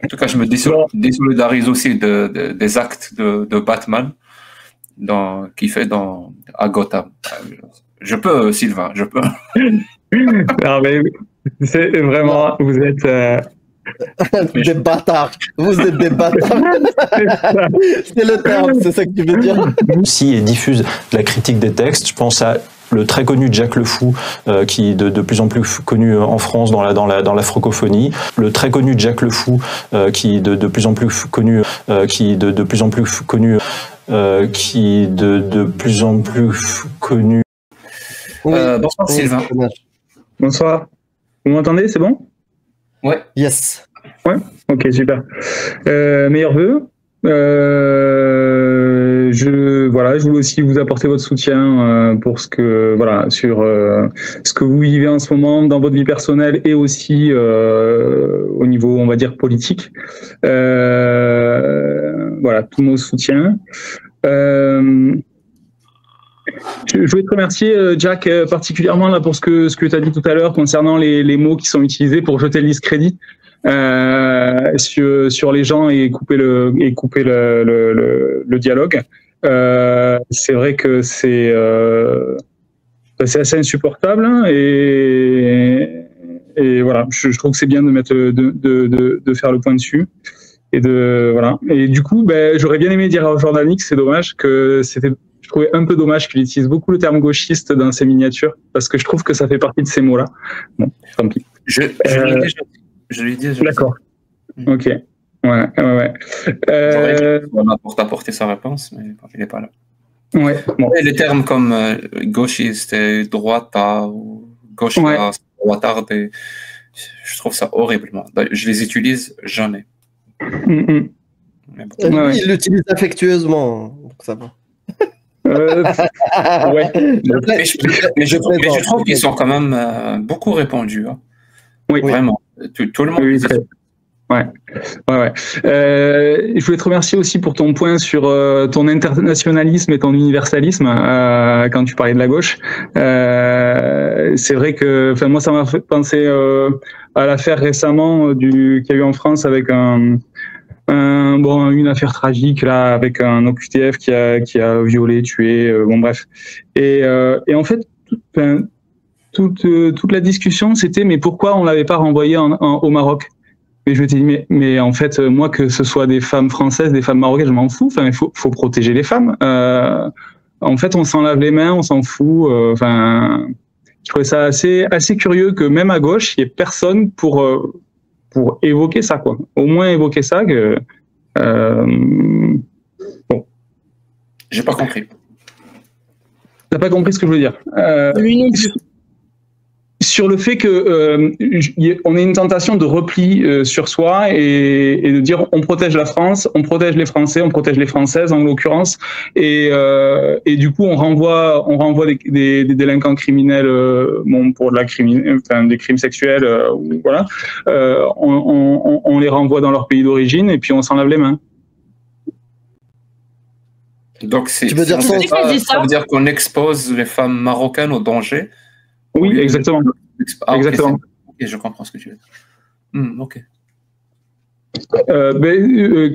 En tout cas, je me désolidarise aussi des actes de Batman qu'il fait à Gotham. Je peux, Sylvain, je peux. Non, mais c'est vraiment, vous êtes des bâtards. Vous êtes des bâtards. C'est le terme, c'est ça que tu veux dire. Si et diffuse la critique des textes, je pense à le très connu Jack Le Fou, qui est de plus en plus connu en France dans la francophonie. Le très connu Jack Le Fou, qui est de plus en plus connu, Oui. Bonsoir Sylvain. Bonsoir. Vous m'entendez, c'est bon? Ouais. Yes. Ouais. Ok, super. Meilleurs vœux. Je voulais aussi vous apporter votre soutien pour sur ce que vous vivez en ce moment dans votre vie personnelle et aussi au niveau, on va dire, politique. Voilà, tous nos soutiens. Je voulais te remercier, Jack, particulièrement là pour ce que tu as dit tout à l'heure concernant les mots qui sont utilisés pour jeter le discrédit sur les gens et couper le dialogue. C'est vrai que c'est assez insupportable, hein, et voilà, je trouve que c'est bien de faire le point dessus. Et du coup, j'aurais bien aimé dire à Jordan X, c'est dommage je trouvais un peu dommage qu'il utilise beaucoup le terme gauchiste dans ses miniatures, parce que je trouve que ça fait partie de ces mots-là. Bon, tant pis. Je lui ai dit. D'accord. Ok. Ouais. On a apporté sa réponse, mais il n'est pas là. Ouais. Bon. Et les termes comme gauchiste et droitard ou gauchiste, droitard, je trouve ça horriblement. Je les utilise jamais. Il l'utilise affectueusement, donc ça va. Ouais. Mais je trouve qu'ils sont quand même beaucoup répandus. Hein. Oui. Vraiment. Tout le monde. Oui, ouais. Je voulais te remercier aussi pour ton point sur ton internationalisme et ton universalisme quand tu parlais de la gauche. C'est vrai que, moi, ça m'a fait penser à l'affaire récemment qu'il y a eu en France avec une affaire tragique là avec un OQTF qui a violé, tué, bon bref. Et en fait, toute la discussion, c'était mais pourquoi on l'avait pas renvoyé au Maroc? Et je me suis dit mais en fait, moi, que ce soit des femmes françaises, des femmes marocaines, je m'en fous. Enfin, il faut protéger les femmes. En fait, on s'en lave les mains, on s'en fout. Je trouvais ça assez curieux que même à gauche, il y ait personne pour évoquer ça, quoi. Au moins évoquer ça que bon. J'ai pas compris. T'as pas compris ce que je veux dire? Sur le fait que on a une tentation de repli sur soi et de dire on protège la France, on protège les Français, on protège les Françaises en l'occurrence, et du coup on renvoie des délinquants criminels pour des crimes sexuels, voilà, on les renvoie dans leur pays d'origine et puis on s'en lave les mains. Donc ça veut dire qu'on expose les femmes marocaines au danger. Oui, exactement. Exactement. Ok, je comprends ce que tu veux dire. Ok.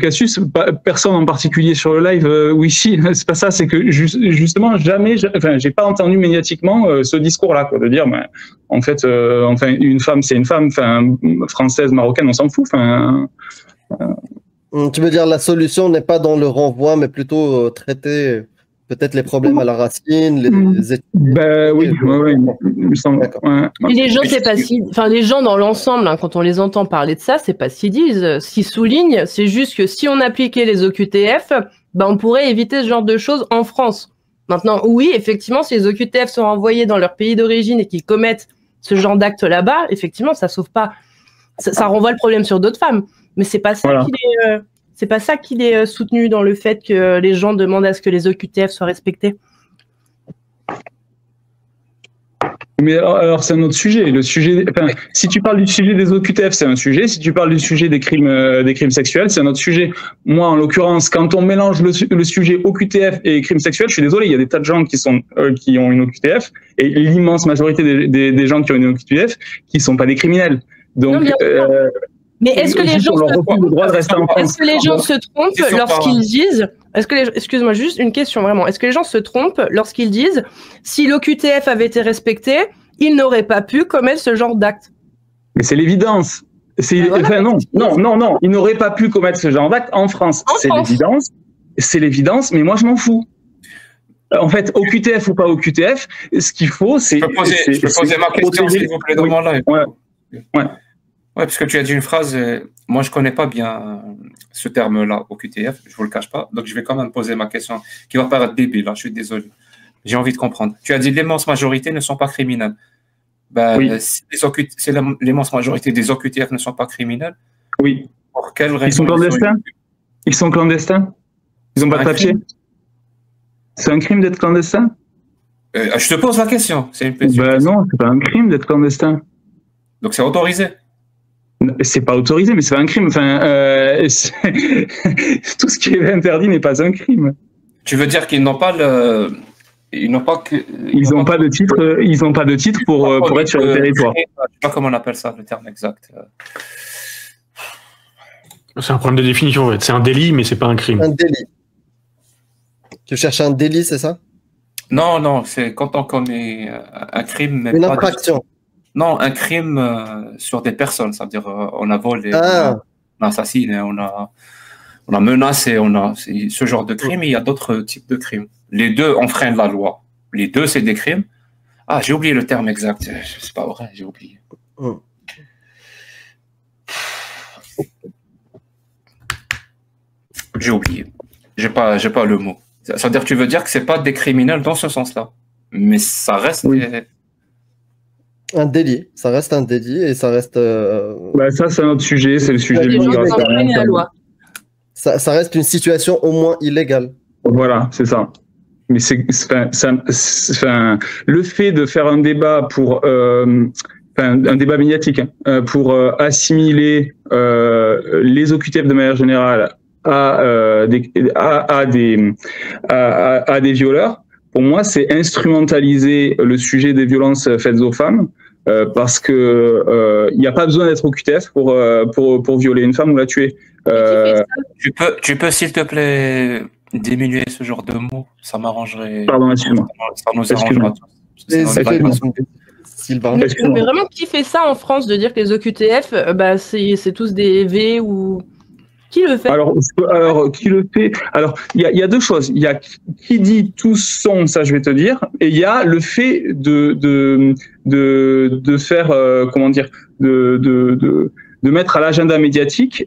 Cassius, personne en particulier sur le live. Oui, si, c'est pas ça. C'est que justement, j'ai pas entendu médiatiquement ce discours-là, quoi, de dire, en fait, une femme, c'est une femme, française, marocaine, on s'en fout. Tu veux dire la solution n'est pas dans le renvoi, mais plutôt traiter peut-être les problèmes à la racine, les études. Oui. Il me semble. Et les gens, c'est pas si, les gens dans l'ensemble, hein, quand on les entend parler de ça, c'est pas ce qu'ils disent. Ce qu'ils soulignent, c'est juste que si on appliquait les OQTF, on pourrait éviter ce genre de choses en France. Maintenant, oui, effectivement, si les OQTF sont envoyés dans leur pays d'origine et qu'ils commettent ce genre d'actes là-bas, effectivement, ça sauve pas, ça renvoie le problème sur d'autres femmes. Mais c'est pas ça c'est pas ça qu'il est soutenu dans le fait que les gens demandent à ce que les OQTF soient respectés. Mais alors c'est un autre sujet. Si tu parles du sujet des OQTF, c'est un sujet. Si tu parles du sujet des crimes sexuels, c'est un autre sujet. Moi, en l'occurrence, quand on mélange le sujet OQTF et crimes sexuels, je suis désolé, il y a des tas de gens qui ont une OQTF et l'immense majorité des gens qui ont une OQTF qui sont pas des criminels. Donc Mais est-ce que les gens le droit de rester en France. Est-ce que les gens se trompent lorsqu'ils disent, excuse-moi, juste une question vraiment, est-ce que les gens se trompent lorsqu'ils disent, si l'OQTF avait été respecté, ils n'auraient pas pu commettre ce genre d'acte? Mais c'est l'évidence. Non, ils n'auraient pas pu commettre ce genre d'acte en France. C'est l'évidence, mais moi je m'en fous. En fait, OQTF ou pas OQTF, ce qu'il faut, c'est... Je peux poser ma question, s'il vous plaît, dans mon live. Ouais, parce que tu as dit une phrase, moi je connais pas bien ce terme-là, OQTF, je vous le cache pas, donc je vais quand même poser ma question, qui va paraître débile, là, je suis désolé. J'ai envie de comprendre. Tu as dit l'immense majorité ne sont pas criminels. Si l'immense majorité des OQTF ne sont pas criminels, oui. Pour quelle raison ils sont clandestins? Ils sont clandestins? Ils n'ont pas de papier? C'est un crime d'être clandestin? Je te pose la question. Non, c'est pas un crime d'être clandestin. Donc c'est autorisé? C'est pas autorisé, mais c'est pas un crime. Enfin, tout ce qui est interdit n'est pas un crime. Tu veux dire qu'ils n'ont pas le... Ils n'ont pas de titre. Ils n'ont pas de titre pour être sur le territoire. Je ne sais pas comment on appelle ça, le terme exact. C'est un problème de définition, en fait. C'est un délit, mais c'est pas un crime. Un délit. Tu cherches un délit, c'est ça? Non, c'est quand on commet un crime. Mais une infraction. Non, un crime sur des personnes, c'est-à-dire on a volé, on a assassiné, on a menacé, c'est ce genre de crime. Il y a d'autres types de crimes. Les deux enfreignent la loi. Les deux, c'est des crimes. Ah, j'ai oublié le terme exact. C'est pas vrai, j'ai oublié. J'ai oublié. J'ai pas le mot. C'est-à-dire, tu veux dire que c'est pas des criminels dans ce sens-là, mais ça reste un délit. Ça reste un délit et ça reste. Ça, c'est un autre sujet. C'est le sujet de l'immigration. Ça reste une situation au moins illégale. Voilà, c'est ça. Mais le fait de faire un débat pour un débat médiatique pour assimiler les OQTF de manière générale à des violeurs, pour moi, c'est instrumentaliser le sujet des violences faites aux femmes parce que il n'y a pas besoin d'être OQTF pour violer une femme ou la tuer. Tu peux s'il te plaît diminuer ce genre de mots, ça m'arrangerait. Pardon, excuse-moi. Ça nous arrangera tous. Mais vraiment, qui fait ça en France de dire que les OQTF, c'est tous des V ou qui le fait? Alors qui le fait? Alors il y a deux choses. Il y a qui dit tous sont, ça je vais te dire, et il y a le fait de faire comment dire de mettre à l'agenda médiatique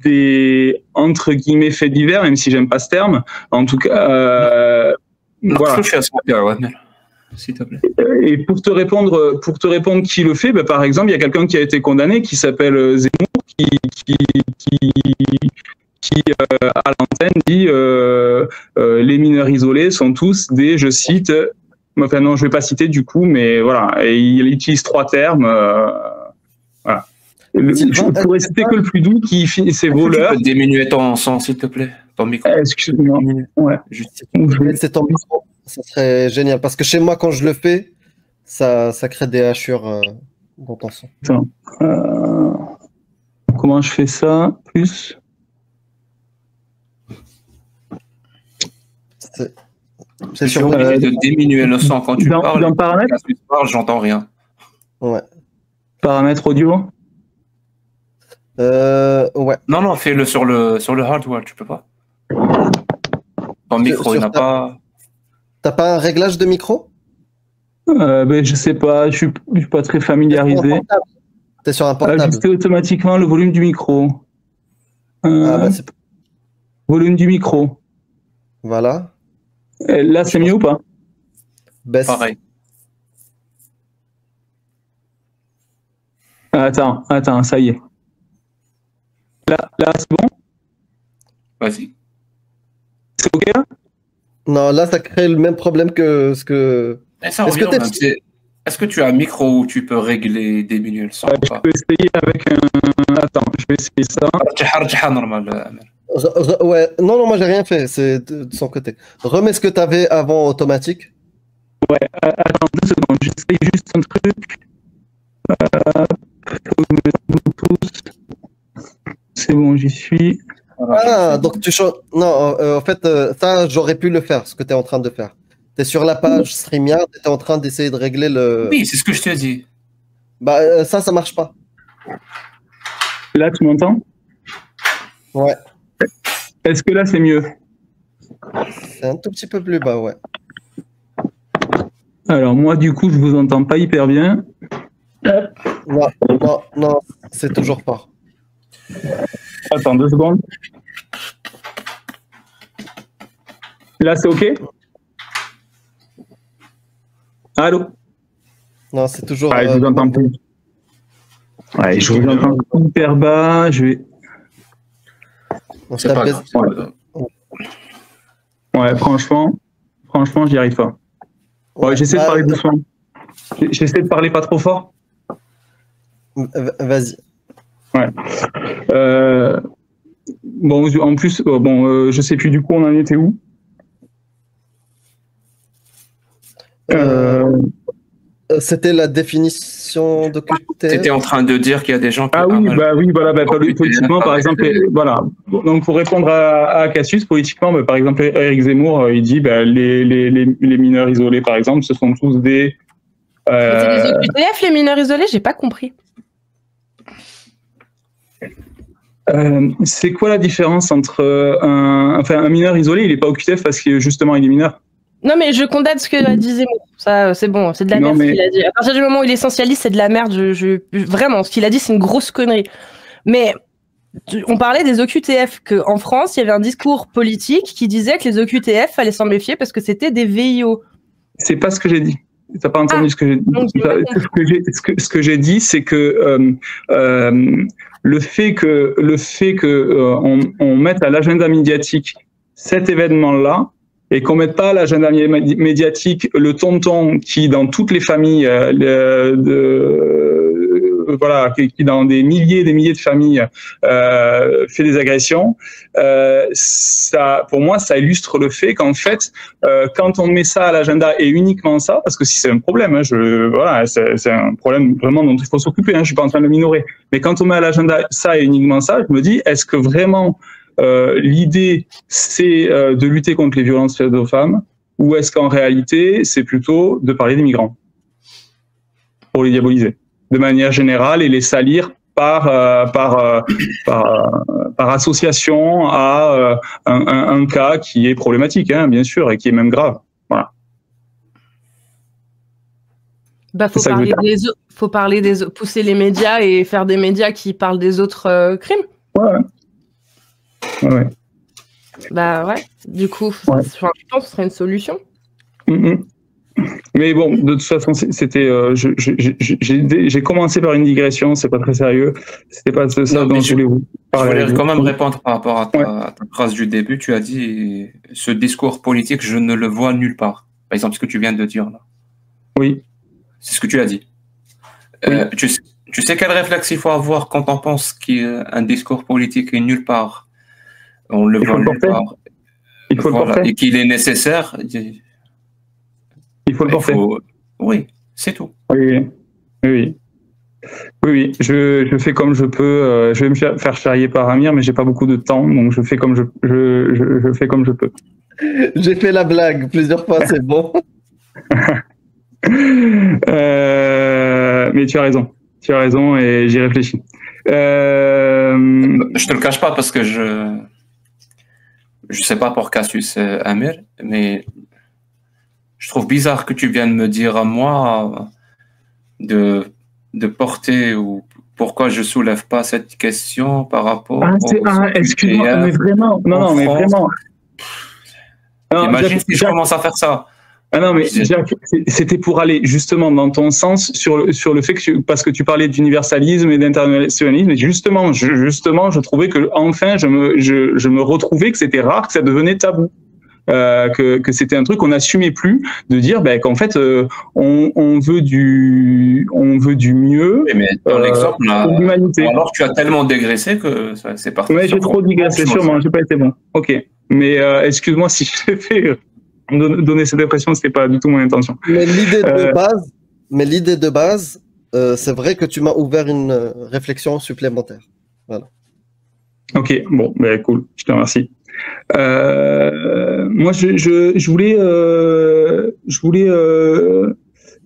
des entre guillemets faits divers, même si j'aime pas ce terme. En tout cas, voilà. S'il te plaît. Et pour te répondre qui le fait, par exemple, il y a quelqu'un qui a été condamné qui s'appelle Zemmour, qui à l'antenne dit les mineurs isolés sont tous des, je cite, enfin non, je vais pas citer du coup, mais voilà, et il utilise 3 termes. Voilà. Je pourrais citer que le plus doux qui c'est voleur. Tu peux diminuer ton son, s'il te plaît, ton micro. Excuse-moi. Ouais. C'est ton micro. Ça serait génial parce que chez moi, quand je le fais, ça crée des hachures dans ton son. Comment je fais ça? Plus. C'est sûr. De diminuer le son quand tu parles. Dans paramètres, j'entends rien. Ouais. Paramètres audio. Ouais. Non, fais-le sur le hardware, tu peux pas. Ton micro, il n'a pas. T'as pas un réglage de micro? Je sais pas, je suis pas très familiarisé. T'es sur un portable. Ajuster automatiquement le volume du micro. Volume du micro. Voilà. Là, c'est mieux ou pas? Baisse. Pareil. Attends, ça y est. Là, c'est bon? Vas-y. C'est OK là? Non, là, ça crée le même problème que ce que... Est-ce que tu as un micro où tu peux régler, diminuer le son? Je peux essayer avec un... Attends, je vais essayer ça. Normal. Ouais, non, moi, j'ai rien fait. C'est de son côté. Remets ce que tu avais avant automatique. Ouais, attends 2 secondes. J'essaye juste un truc. Faut me c'est bon, j'y suis. Ah, donc tu changes. Non, en fait, ça, j'aurais pu le faire, ce que tu es en train de faire. Tu es sur la page StreamYard et tu es en train d'essayer de régler le. Oui, c'est ce que je t'ai dit. Bah, ça marche pas. Là, tu m'entends? Ouais. Est-ce que là, c'est mieux? C'est un tout petit peu plus bas, ouais. Alors, moi, du coup, je vous entends pas hyper bien. Non, c'est toujours pas. Attends 2 secondes. Là, c'est OK? Allô? Non, c'est toujours. Je vous entends plus. Ouais, je vous entends hyper bas. Je vais. C'est pas grave. Ouais, franchement, j'y arrive pas. Ouais, j'essaie de parler doucement. J'essaie de parler pas trop fort. Vas-y. Ouais. Bon, en plus, je sais plus du coup, on en était où? C'était la définition de QTF. Tu étais en train de dire qu'il y a des gens qui... Ah oui, voilà, politiquement, par exemple, voilà. Donc, pour répondre à Cassius, politiquement, par exemple, Éric Zemmour, il dit les mineurs isolés, par exemple, ce sont tous des... C'est les OQTF, les mineurs isolés? J'ai pas compris. C'est quoi la différence entre un mineur isolé? Il n'est pas OQTF parce que justement, il est mineur. Non, mais je condamne ce que a dit Zemmour. Ça, c'est bon, c'est de la merde ce qu'il a dit. À partir du moment où il est essentialiste, c'est de la merde. Vraiment, ce qu'il a dit, c'est une grosse connerie. Mais on parlait des OQTF, qu'en France, il y avait un discours politique qui disait que les OQTF fallait s'en méfier parce que c'était des VIO. C'est pas ce que j'ai dit. T'as pas entendu ce que j'ai dit. Ce que j'ai dit, c'est que le fait que on mette à l'agenda médiatique cet événement-là, et qu'on mette pas à l'agenda médiatique le tonton qui, dans toutes les familles, qui dans des milliers de familles fait des agressions, ça, pour moi, ça illustre le fait qu'en fait, quand on met ça à l'agenda et uniquement ça, parce que si c'est un problème, hein, c'est un problème vraiment dont il faut s'occuper, hein, je suis pas en train de le minorer, mais quand on met à l'agenda ça et uniquement ça, je me dis, est-ce que vraiment l'idée, c'est de lutter contre les violences faites aux femmes, ou est-ce qu'en réalité, c'est plutôt de parler des migrants pour les diaboliser de manière générale et les salir par association à un cas qui est problématique, hein, bien sûr, et qui est même grave. Voilà. Bah, faut pousser les médias et faire des médias qui parlent des autres crimes. Ouais. Bah ouais, du coup, je pense que ce serait une solution. Mais bon, de toute façon, c'était. J'ai commencé par une digression, c'est pas très sérieux. C'était pas ça dont je voulais vous parler. Je voulais quand même répondre par rapport à ta phrase du début. Tu as dit ce discours politique, je ne le vois nulle part. Par exemple, ce que tu viens de dire là. Oui. C'est ce que tu as dit. Oui. Tu sais quel réflexe il faut avoir quand on pense qu'un discours politique est nulle part? On le voit nulle part. Il faut le porter. Et qu'il est nécessaire. Il faut le porter. Oui, c'est tout. Oui. Je fais comme je peux. Je vais me faire charrier par Amir, mais j'ai pas beaucoup de temps, donc je fais comme je fais comme je peux. J'ai fait la blague plusieurs fois, c'est bon. Mais tu as raison et j'y réfléchis. Je te le cache pas parce que je sais pas pour Cassius Amir, mais je trouve bizarre que tu viennes me dire à moi de porter ou pourquoi je soulève pas cette question par rapport excuse-moi, mais vraiment, non, mais vraiment. Imagine si je commence à faire ça. Ah non, mais c'était pour aller justement dans ton sens sur le fait que parce que tu parlais d'universalisme et d'internationalisme, et justement, je trouvais que enfin je me retrouvais que c'était rare, que ça devenait tabou. Que c'était un truc qu'on n'assumait plus de dire qu'en fait on veut du mieux. Mais dans l'exemple là, l'humanité. Alors tu as tellement dégraissé que c'est parti. Mais j'ai trop digressé sûrement, j'ai pas été bon. Ok, mais excuse-moi si je t'ai fait donner cette impression, c'était pas du tout mon intention. Mais l'idée de base, c'est vrai que tu m'as ouvert une réflexion supplémentaire. Voilà. Ok, bon, ben cool, je te remercie. Moi, je voulais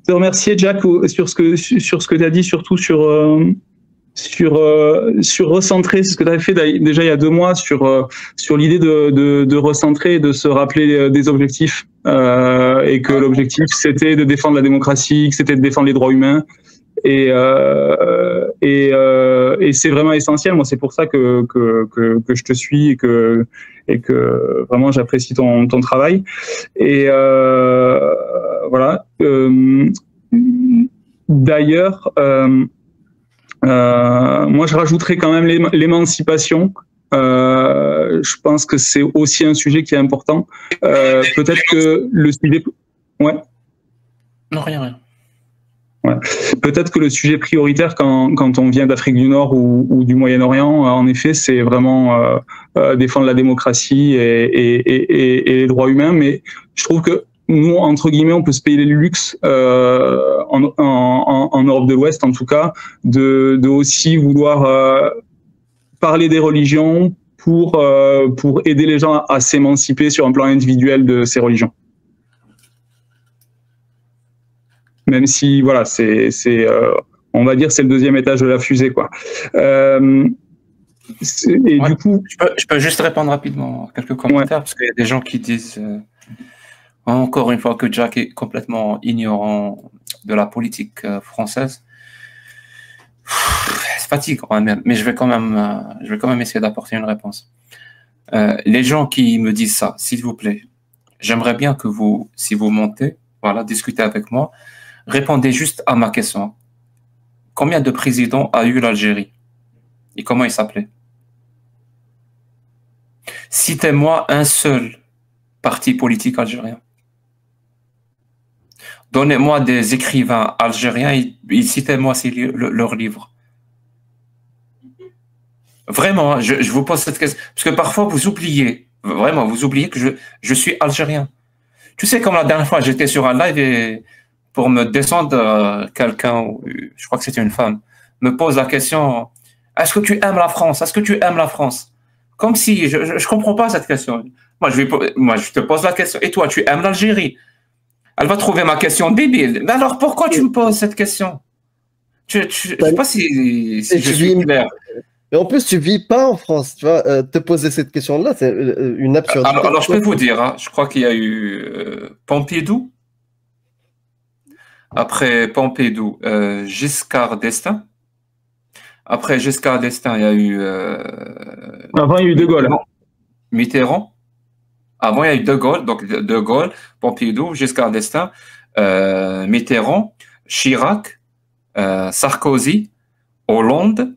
te remercier, Jack, sur ce que tu as dit, surtout sur recentrer, c'est ce que tu avais fait déjà il y a 2 mois sur l'idée de recentrer et de se rappeler des objectifs, et que l'objectif c'était de défendre la démocratie, que c'était de défendre les droits humains. Et c'est vraiment essentiel. Moi, c'est pour ça que je te suis et que vraiment j'apprécie ton travail. Et voilà. D'ailleurs, moi, je rajouterais quand même l'émancipation. Je pense que c'est aussi un sujet qui est important. Peut-être que le sujet... Ouais. Non, rien. Ouais. Peut-être que le sujet prioritaire quand on vient d'Afrique du Nord ou du Moyen-Orient, en effet, c'est vraiment défendre la démocratie et les droits humains. Mais je trouve que nous, entre guillemets, on peut se payer le luxe en Europe de l'Ouest, en tout cas, de aussi vouloir parler des religions pour aider les gens à s'émanciper sur un plan individuel de ces religions. Même si, voilà, on va dire, c'est le 2e étage de la fusée, quoi. Du coup, je peux juste répondre rapidement à quelques commentaires, parce qu'il y a des gens qui disent, encore une fois, que Jack est complètement ignorant de la politique française. C'est fatigant quand même, mais je vais quand même essayer d'apporter une réponse. Les gens qui me disent ça, s'il vous plaît, j'aimerais bien que vous, si vous montez, voilà, discutez avec moi. Répondez juste à ma question. Combien de présidents a eu l'Algérie? Et comment il s'appelait? Citez-moi un seul parti politique algérien. Donnez-moi des écrivains algériens et citez-moi leurs livres. Vraiment, je vous pose cette question. Parce que parfois, vous oubliez que je suis algérien. Tu sais, comme la dernière fois, j'étais sur un live et pour me descendre, quelqu'un, je crois que c'était une femme, me pose la question, est-ce que tu aimes la France? Est-ce que tu aimes la France? Comme si, je ne comprends pas cette question. Moi, je te pose la question, et toi, tu aimes l'Algérie? Elle va trouver ma question débile. Mais alors, pourquoi tu me poses cette question? Je ne sais pas si je suis clair. Mais en plus, tu vis pas en France, tu vois. Te poser cette question-là, c'est une absurdité. Alors, je peux vous dire, hein, je crois qu'il y a eu Pompidou. Après Pompidou, Giscard d'Estaing. Après Giscard d'Estaing, il y a eu... Avant, il y a eu De Gaulle. Mitterrand. Avant, il y a eu De Gaulle. Donc, De Gaulle, Pompidou, Giscard d'Estaing, Mitterrand, Chirac, Sarkozy, Hollande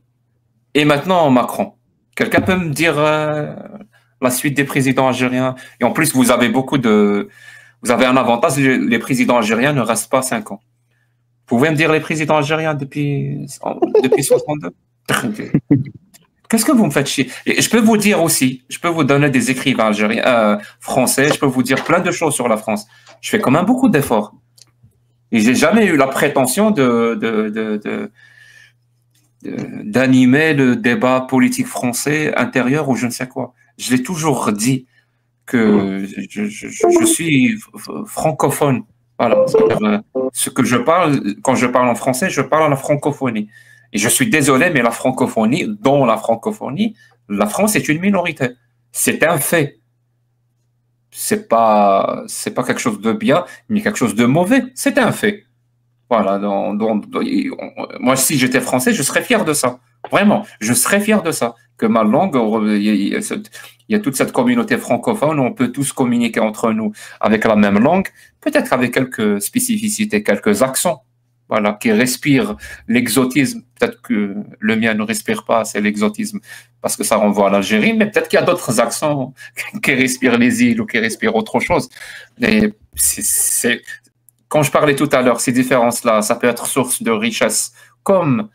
et maintenant Macron. Quelqu'un peut me dire la suite des présidents algériens? Et en plus, vous avez vous avez un avantage, les présidents algériens ne restent pas 5 ans. Vous pouvez me dire les présidents algériens depuis 62? Qu'est-ce que vous me faites chier? Et je peux vous dire aussi, je peux vous donner des écrivains algériens, français, je peux vous dire plein de choses sur la France. Je fais quand même beaucoup d'efforts. Et j'ai jamais eu la prétention d'animer le débat politique français intérieur ou je ne sais quoi. Je l'ai toujours dit que je suis francophone. Voilà. Ce que je parle, quand je parle en français, je parle en la francophonie. Et je suis désolé, mais la francophonie, dans la francophonie, la France est une minorité. C'est un fait. C'est pas quelque chose de bien, mais quelque chose de mauvais. C'est un fait. Voilà. Moi, si j'étais français, je serais fier de ça. Vraiment, je serais fier de ça. Que ma langue, il y a toute cette communauté francophone, on peut tous communiquer entre nous avec la même langue, peut-être avec quelques spécificités, quelques accents, voilà, qui respirent l'exotisme. Peut-être que le mien ne respire pas, c'est l'exotisme, parce que ça renvoie à l'Algérie, mais peut-être qu'il y a d'autres accents qui respirent les îles ou qui respirent autre chose. Et quand je parlais tout à l'heure, ces différences-là, ça peut être source de richesse, comme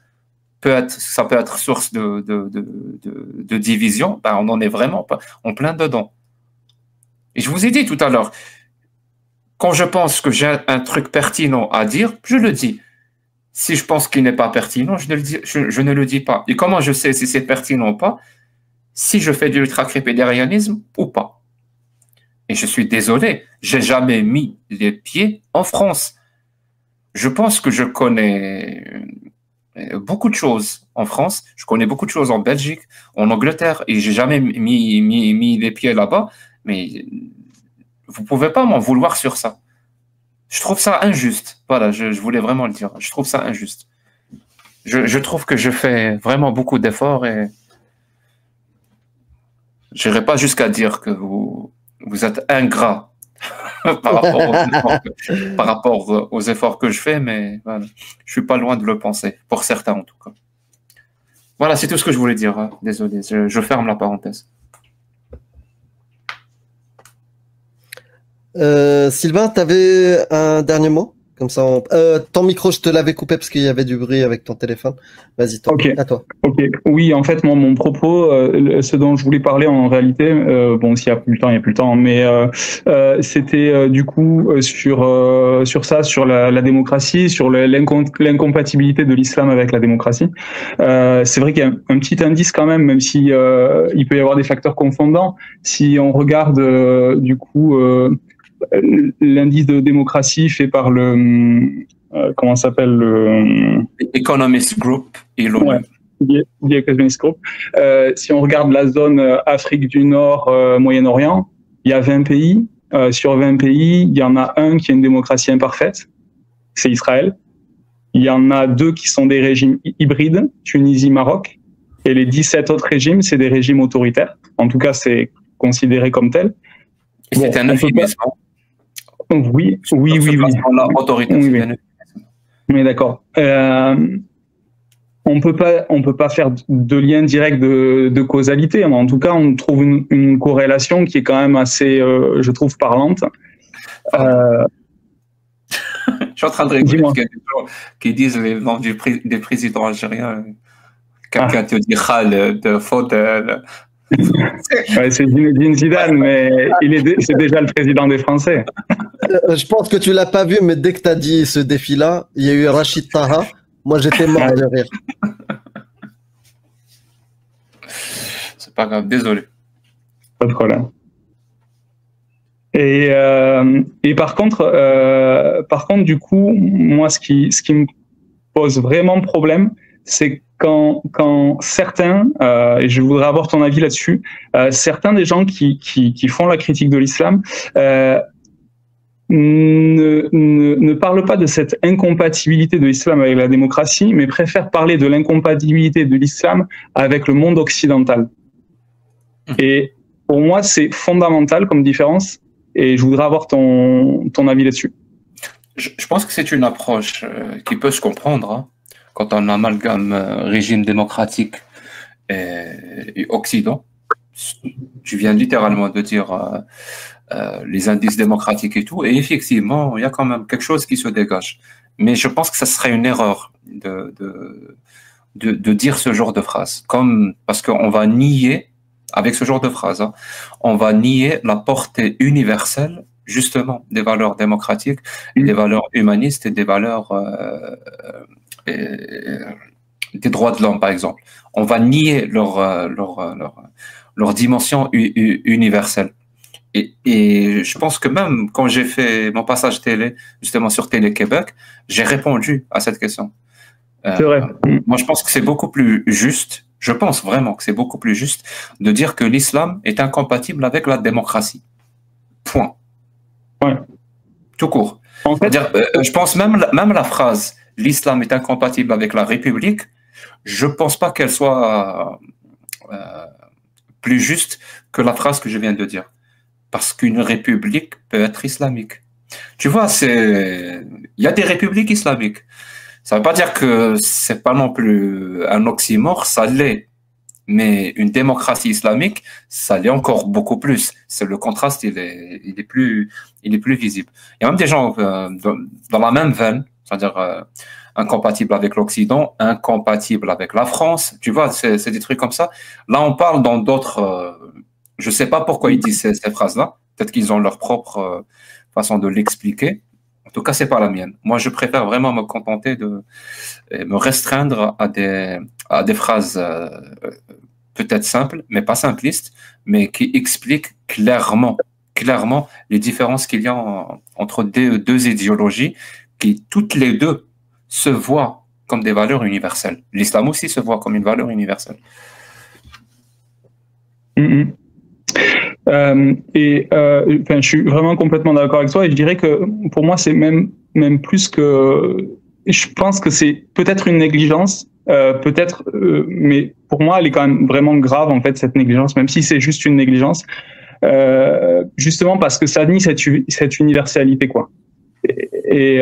ça peut être source de division. Ben, on n'en est vraiment pas en plein dedans. Et je vous ai dit tout à l'heure, quand je pense que j'ai un truc pertinent à dire, je le dis. Si je pense qu'il n'est pas pertinent, je ne le dis pas. Et comment je sais si c'est pertinent ou pas? si je fais de l'ultracrépédérianisme ou pas. Et je suis désolé, j'ai jamais mis les pieds en France. Je pense que je connais beaucoup de choses en France, je connais beaucoup de choses en Belgique, en Angleterre, et j'ai jamais mis les pieds là-bas, mais vous pouvez pas m'en vouloir sur ça. Je trouve ça injuste. Voilà, je voulais vraiment le dire. Je trouve ça injuste. Je trouve que je fais vraiment beaucoup d'efforts et je n'irai pas jusqu'à dire que vous êtes ingrat par rapport aux efforts que je fais, mais voilà, je suis pas loin de le penser, pour certains en tout cas. Voilà, c'est tout ce que je voulais dire. Hein. Désolé, je ferme la parenthèse. Sylvain, tu avais un dernier mot? Comme ça, ton micro, je te l'avais coupé parce qu'il y avait du bruit avec ton téléphone. Vas-y, à toi. Ok. Oui, en fait, mon propos, ce dont je voulais parler en réalité, bon, s'il n'y a plus le temps, il n'y a plus le temps, mais c'était du coup sur ça, sur la démocratie, sur l'incompatibilité de l'islam avec la démocratie. C'est vrai qu'il y a un petit indice quand même si il peut y avoir des facteurs confondants. Si on regarde du coup l'indice de démocratie fait par le comment s'appelle le Economist Group et l'ONU. The Economist Group. Si on regarde la zone Afrique du Nord, Moyen-Orient, il y a 20 pays. Sur 20 pays, il y en a un qui a une démocratie imparfaite, c'est Israël. Il y en a 2 qui sont des régimes hybrides, Tunisie, Maroc. Et les 17 autres régimes, c'est des régimes autoritaires. En tout cas, c'est considéré comme tel. Et c'est un euphémisme. Oui. Mais d'accord. On peut pas faire de lien direct de causalité, mais en tout cas, on trouve une corrélation qui est quand même assez, je trouve, parlante. Je suis en train de rigoler parce qu'il y a des gens qui disent les noms des présidents algériens. Quelqu'un te dit Khal de faute. Ouais, c'est Zinedine Zidane, mais c'est déjà le président des Français. Je pense que tu l'as pas vu, mais dès que tu as dit ce défi-là, il y a eu Rachid Taha. Moi, j'étais mort de rire. C'est pas grave, désolé. Pas de problème. Et par contre, du coup, moi, ce qui me pose vraiment problème, c'est quand certains, et je voudrais avoir ton avis là-dessus, certains des gens qui font la critique de l'islam ne parlent pas de cette incompatibilité de l'islam avec la démocratie, mais préfèrent parler de l'incompatibilité de l'islam avec le monde occidental. Et pour moi, c'est fondamental comme différence, et je voudrais avoir ton avis là-dessus. Je pense que c'est une approche qui peut se comprendre, hein. Quand on amalgame régime démocratique et Occident, tu viens littéralement de dire les indices démocratiques et tout, et effectivement, il y a quand même quelque chose qui se dégage. Mais je pense que ça serait une erreur de dire ce genre de phrase, parce qu'on va nier, avec ce genre de phrase, hein, on va nier la portée universelle justement des valeurs démocratiques, et des valeurs humanistes et des valeurs des droits de l'homme, par exemple. On va nier leur dimension universelle. Et je pense que même quand j'ai fait mon passage télé, justement sur Télé-Québec, j'ai répondu à cette question. C'est vrai. Moi, je pense que c'est beaucoup plus juste, je pense vraiment que c'est beaucoup plus juste de dire que l'islam est incompatible avec la démocratie. Point. Ouais. Tout court. En fait, je pense même la phrase « l'islam est incompatible avec la République », je ne pense pas qu'elle soit plus juste que la phrase que je viens de dire. Parce qu'une république peut être islamique. Tu vois, il y a des républiques islamiques. Ça ne veut pas dire que ce n'est pas non plus un oxymore, ça l'est. Mais une démocratie islamique, ça l'est encore beaucoup plus. C'est le contraste, il est plus visible. Il y a même des gens dans la même veine, c'est-à-dire incompatible avec l'Occident, incompatible avec la France. Tu vois, c'est des trucs comme ça. Là, on parle dans d'autres. Je ne sais pas pourquoi ils disent ces phrases-là. Peut-être qu'ils ont leur propre façon de l'expliquer. En tout cas, c'est pas la mienne. Moi, je préfère vraiment me contenter de me restreindre à des phrases peut-être simple, mais pas simpliste, mais qui explique clairement les différences qu'il y a entre deux idéologies qui, toutes les deux, se voient comme des valeurs universelles. L'islam aussi se voit comme une valeur universelle. Je suis vraiment complètement d'accord avec toi et je dirais que pour moi, c'est même plus que... Je pense que c'est peut-être une négligence, mais pour moi, elle est quand même vraiment grave, en fait, cette négligence, même si c'est juste une négligence, justement parce que ça nie cette universalité, quoi. Et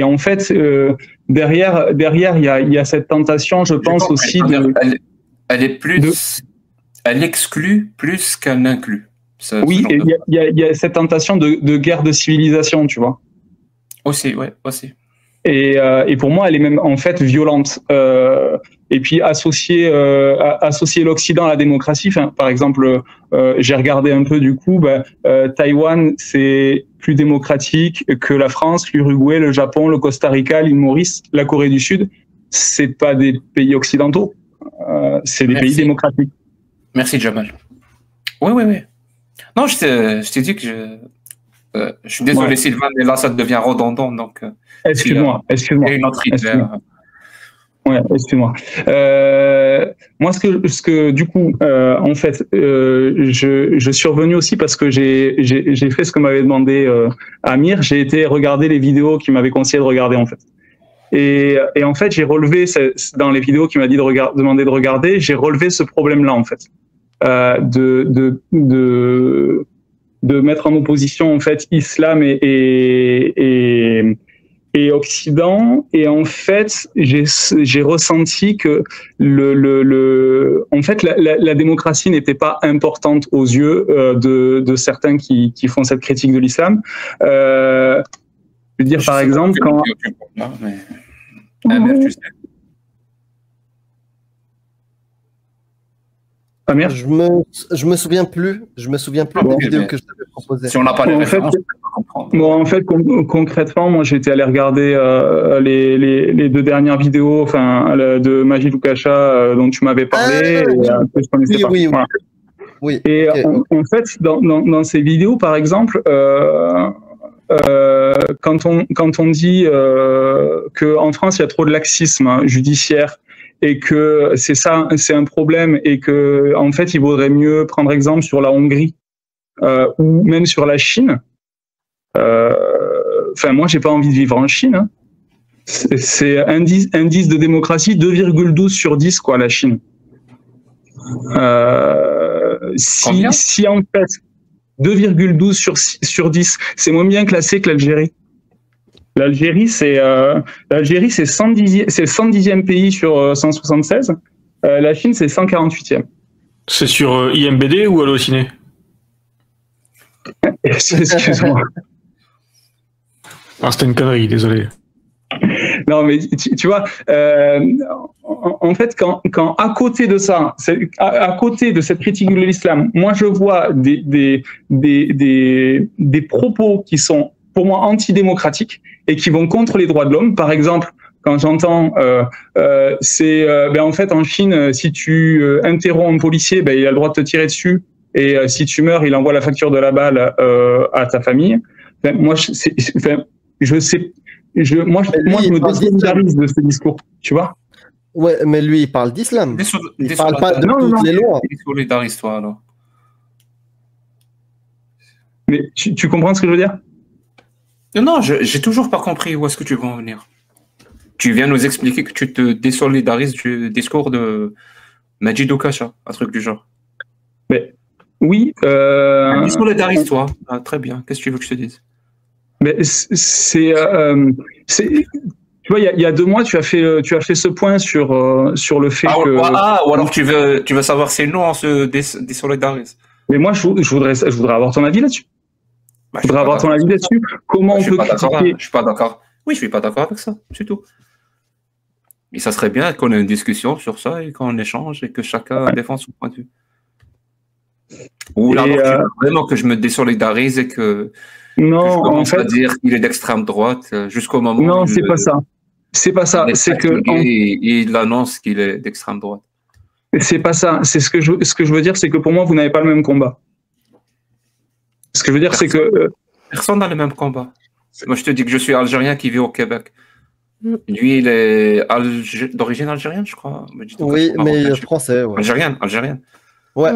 en fait, derrière, il y a cette tentation, je pense aussi elle exclut plus qu'elle inclut. Oui, il y a cette tentation de guerre de civilisation, tu vois. Aussi, ouais, aussi. Et pour moi, elle est même en fait violente. Et puis associer l'Occident à la démocratie. Enfin, par exemple, j'ai regardé un peu du coup. Taïwan, c'est plus démocratique que la France, l'Uruguay, le Japon, le Costa Rica, l'île Maurice, la Corée du Sud. C'est pas des pays occidentaux. C'est des pays démocratiques. Merci Jamal. Oui. Non, je t'ai dit que je suis désolé Sylvain, mais là ça devient redondant, donc. Excuse-moi. Une autre idée. Ouais, excuse-moi. Moi, ce que du coup, en fait, je suis revenu aussi parce que j'ai fait ce que m'avait demandé Amir. J'ai été regarder les vidéos qu'il m'avait conseillé de regarder, en fait. Et en fait, j'ai relevé dans les vidéos qu'il m'a dit demander de regarder, j'ai relevé ce problème-là, en fait, de mettre en opposition en fait islam et Occident. Et en fait, j'ai ressenti que en fait la démocratie n'était pas importante aux yeux de certains qui font cette critique de l'islam. Je veux dire par exemple quand Amir, je me souviens plus des vidéos que je t'avais proposées. Si on n'a pas les références, en fait, concrètement, moi j'étais allé regarder les deux dernières vidéos, enfin de Majid Oukasha dont tu m'avais parlé. Oui. Et en fait, dans ces vidéos, par exemple, quand on dit qu'en France il y a trop de laxisme judiciaire, et que c'est un problème, et que en fait il vaudrait mieux prendre exemple sur la Hongrie ou même sur la Chine. Enfin, moi j'ai pas envie de vivre en Chine. Hein. C'est indice de démocratie 2,12 sur 10 quoi, la Chine. Si en fait 2,12 sur 10, c'est moins bien classé que l'Algérie. L'Algérie, c'est 110e pays sur 176. La Chine, c'est 148e. C'est sur IMBD ou Allociné? Excuse-moi. Ah, c'était une connerie, désolé. Non, mais tu vois, en fait, quand à côté de ça, à côté de cette critique de l'islam, moi je vois des propos qui sont pour moi antidémocratiques et qui vont contre les droits de l'homme. Par exemple, quand j'entends en fait en Chine, si tu interromps un policier, il a le droit de te tirer dessus, et si tu meurs, il envoie la facture de la balle à ta famille. Enfin, moi, je me désolidarise de ce discours, tu vois. Ouais, mais lui, il parle d'islam. Il ne parle pas de toutes les lois. Désolidarise-toi, alors. Mais tu comprends ce que je veux dire? Non, j'ai toujours pas compris où est-ce que tu veux en venir. Tu viens nous expliquer que tu te désolidarises du discours de Majid Oukasha, un truc du genre. Mais oui. Désolidarise-toi. Ah, très bien. Qu'est-ce que tu veux que je te dise? Mais tu vois, il y a 2 mois, tu as fait ce point sur le fait que. Ou alors tu veux savoir si nous on se désolidarise. Mais moi, je voudrais avoir ton avis là-dessus. Je voudrais avoir ton avis là-dessus. Comment on peut critiquer... Je suis pas d'accord. Oui, je suis pas d'accord avec ça, c'est tout. Et ça serait bien qu'on ait une discussion sur ça et qu'on échange et que chacun défende son point de vue. Ou là, tu veux vraiment que je me désolidarise et que je commence à dire qu'il est d'extrême droite jusqu'au moment où c'est pas ça. C'est pas ça. C'est que il annonce qu'il est d'extrême droite. C'est pas ça. C'est ce que je veux dire, c'est que pour moi, vous n'avez pas le même combat. Ce que je veux dire, c'est que personne n'a le même combat. Moi, je te dis que je suis algérien qui vit au Québec. Lui, il est d'origine algérienne, je crois. Oui, mais français. Ouais. Algérienne. Ouais.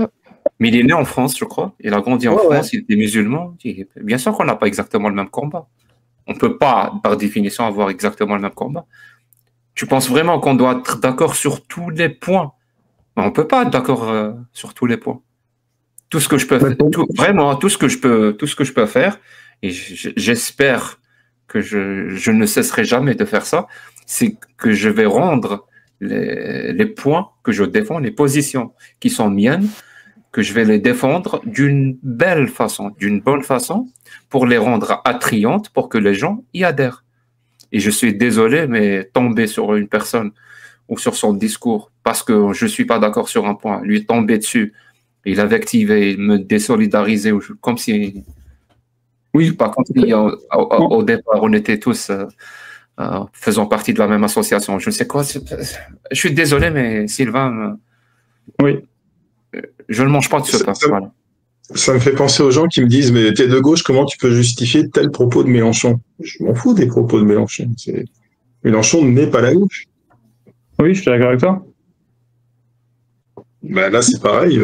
Mais il est né en France, je crois. Il a grandi en France, il est musulman. Bien sûr qu'on n'a pas exactement le même combat. On ne peut pas, par définition, avoir exactement le même combat. Tu penses vraiment qu'on doit être d'accord sur tous les points? On ne peut pas être d'accord sur tous les points. Tout ce que je peux faire, vraiment, tout ce que je peux faire, et j'espère que je ne cesserai jamais de faire ça, c'est que je vais rendre les points que je défends, les positions qui sont miennes, que je vais les défendre d'une belle façon, d'une bonne façon, pour les rendre attrayantes, pour que les gens y adhèrent. Et je suis désolé, mais tomber sur une personne ou sur son discours parce que je ne suis pas d'accord sur un point, lui tomber dessus, il avait activé, me désolidariser, comme si... Oui, pas comme si au départ, on était tous faisant partie de la même association. Je ne sais quoi. Je suis désolé, mais Sylvain, oui. Je ne mange pas de ce pain. Voilà. Ça me fait penser aux gens qui me disent, mais t'es de gauche, comment tu peux justifier tel propos de Mélenchon? Je m'en fous des propos de Mélenchon. Mélenchon n'est pas la gauche. Oui, je suis d'accord avec toi. Ben là, c'est pareil.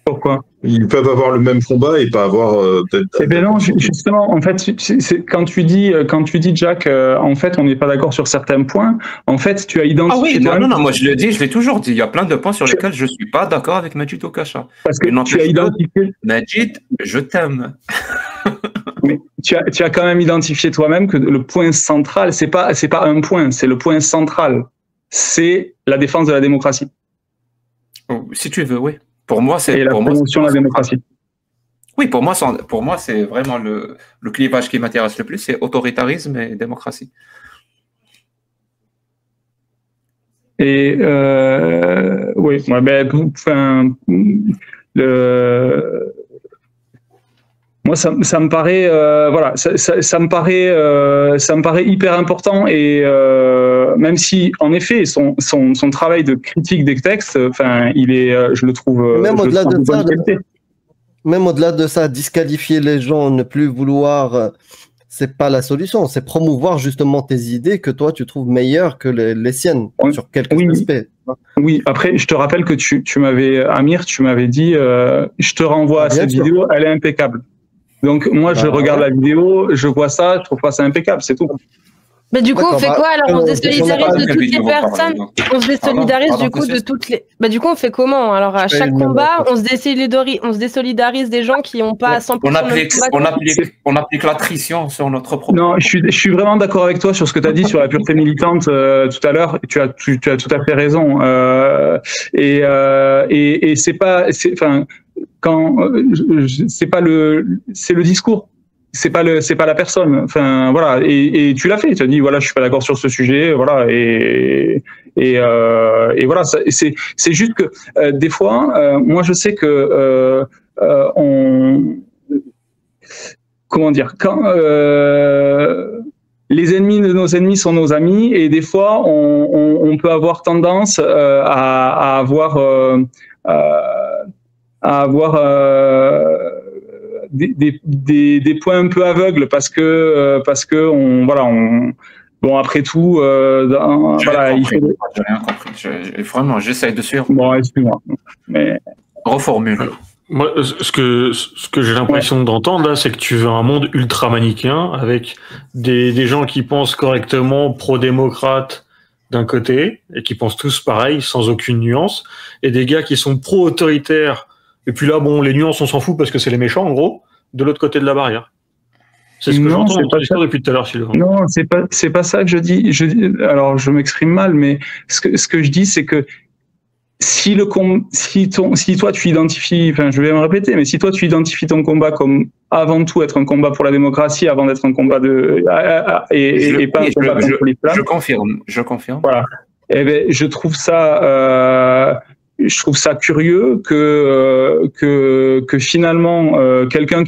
Pourquoi? Ils peuvent avoir le même combat et pas avoir peut-être. Eh bien non, justement, en fait, quand tu dis Jack, en fait, on n'est pas d'accord sur certains points. En fait, tu as identifié. Ah oui, non, moi je le dis, je l'ai toujours dit. Il y a plein de points sur lesquels je suis pas d'accord avec Majid Oukasha. Parce que tu as identifié. Majid, je t'aime. Mais tu as quand même identifié toi-même que le point central, c'est pas un point, c'est le point central. C'est la défense de la démocratie. Si tu veux, oui. Pour moi, c'est la promotion de la démocratie. Oui, pour moi, c'est vraiment le clivage qui m'intéresse le plus, c'est autoritarisme et démocratie. Et oui, enfin, moi, ça me paraît, voilà, ça me paraît hyper important et même si, en effet, son travail de critique des textes, enfin, il est, je le trouve. Même au-delà de ça, même au-delà de ça, disqualifier les gens, ne plus vouloir, c'est pas la solution. C'est promouvoir justement tes idées que toi tu trouves meilleures que les siennes sur quelques aspects. Oui, après, je te rappelle que Amir, tu m'avais dit, je te renvoie à cette vidéo, elle est impeccable. Donc moi, je regarde la vidéo, je vois ça, je trouve pas ça impeccable, c'est tout. Mais du coup, on fait quoi alors? On se désolidarise de toutes les personnes. On se désolidarise du coup de toutes les. Bah du coup, on fait comment? Alors à chaque combat, on se désolidarise des gens qui n'ont pas 100%. On applique l'attrition sur notre propre. Non, je suis vraiment d'accord avec toi sur ce que tu as dit sur la pureté militante tout à l'heure. Tu as tout à fait raison. Et c'est pas, enfin, quand c'est le discours. C'est pas la personne. Enfin voilà. Et tu l'as fait. Tu as dit voilà, je suis pas d'accord sur ce sujet. Voilà. Et voilà. C'est juste que des fois, moi je sais que comment dire, quand les ennemis de nos ennemis sont nos amis, et des fois on peut avoir tendance à avoir des points un peu aveugles parce que bon, après tout voilà, il faut... J'ai rien compris. Vraiment, j'essaye de suivre. Bon, excuse-moi. Mais reformule. Moi, ce que j'ai l'impression d'entendre là, c'est que tu veux un monde ultra manichéen avec des gens qui pensent correctement pro-démocrates d'un côté et qui pensent tous pareil sans aucune nuance, et des gars qui sont pro-autoritaires. Et puis là, bon, les nuances, on s'en fout parce que c'est les méchants, en gros, de l'autre côté de la barrière. C'est ce que j'entends dans ton discours depuis tout à l'heure, Sylvain. Non, c'est pas ça que je dis. Alors, je m'exprime mal, mais ce que je dis, c'est que si toi tu identifies, enfin, je vais me répéter, mais si toi tu identifies ton combat comme avant tout être un combat pour la démocratie, avant d'être un combat pas un combat contre l'islam. Je confirme. Voilà. Eh ben, je trouve ça curieux que finalement quelqu'un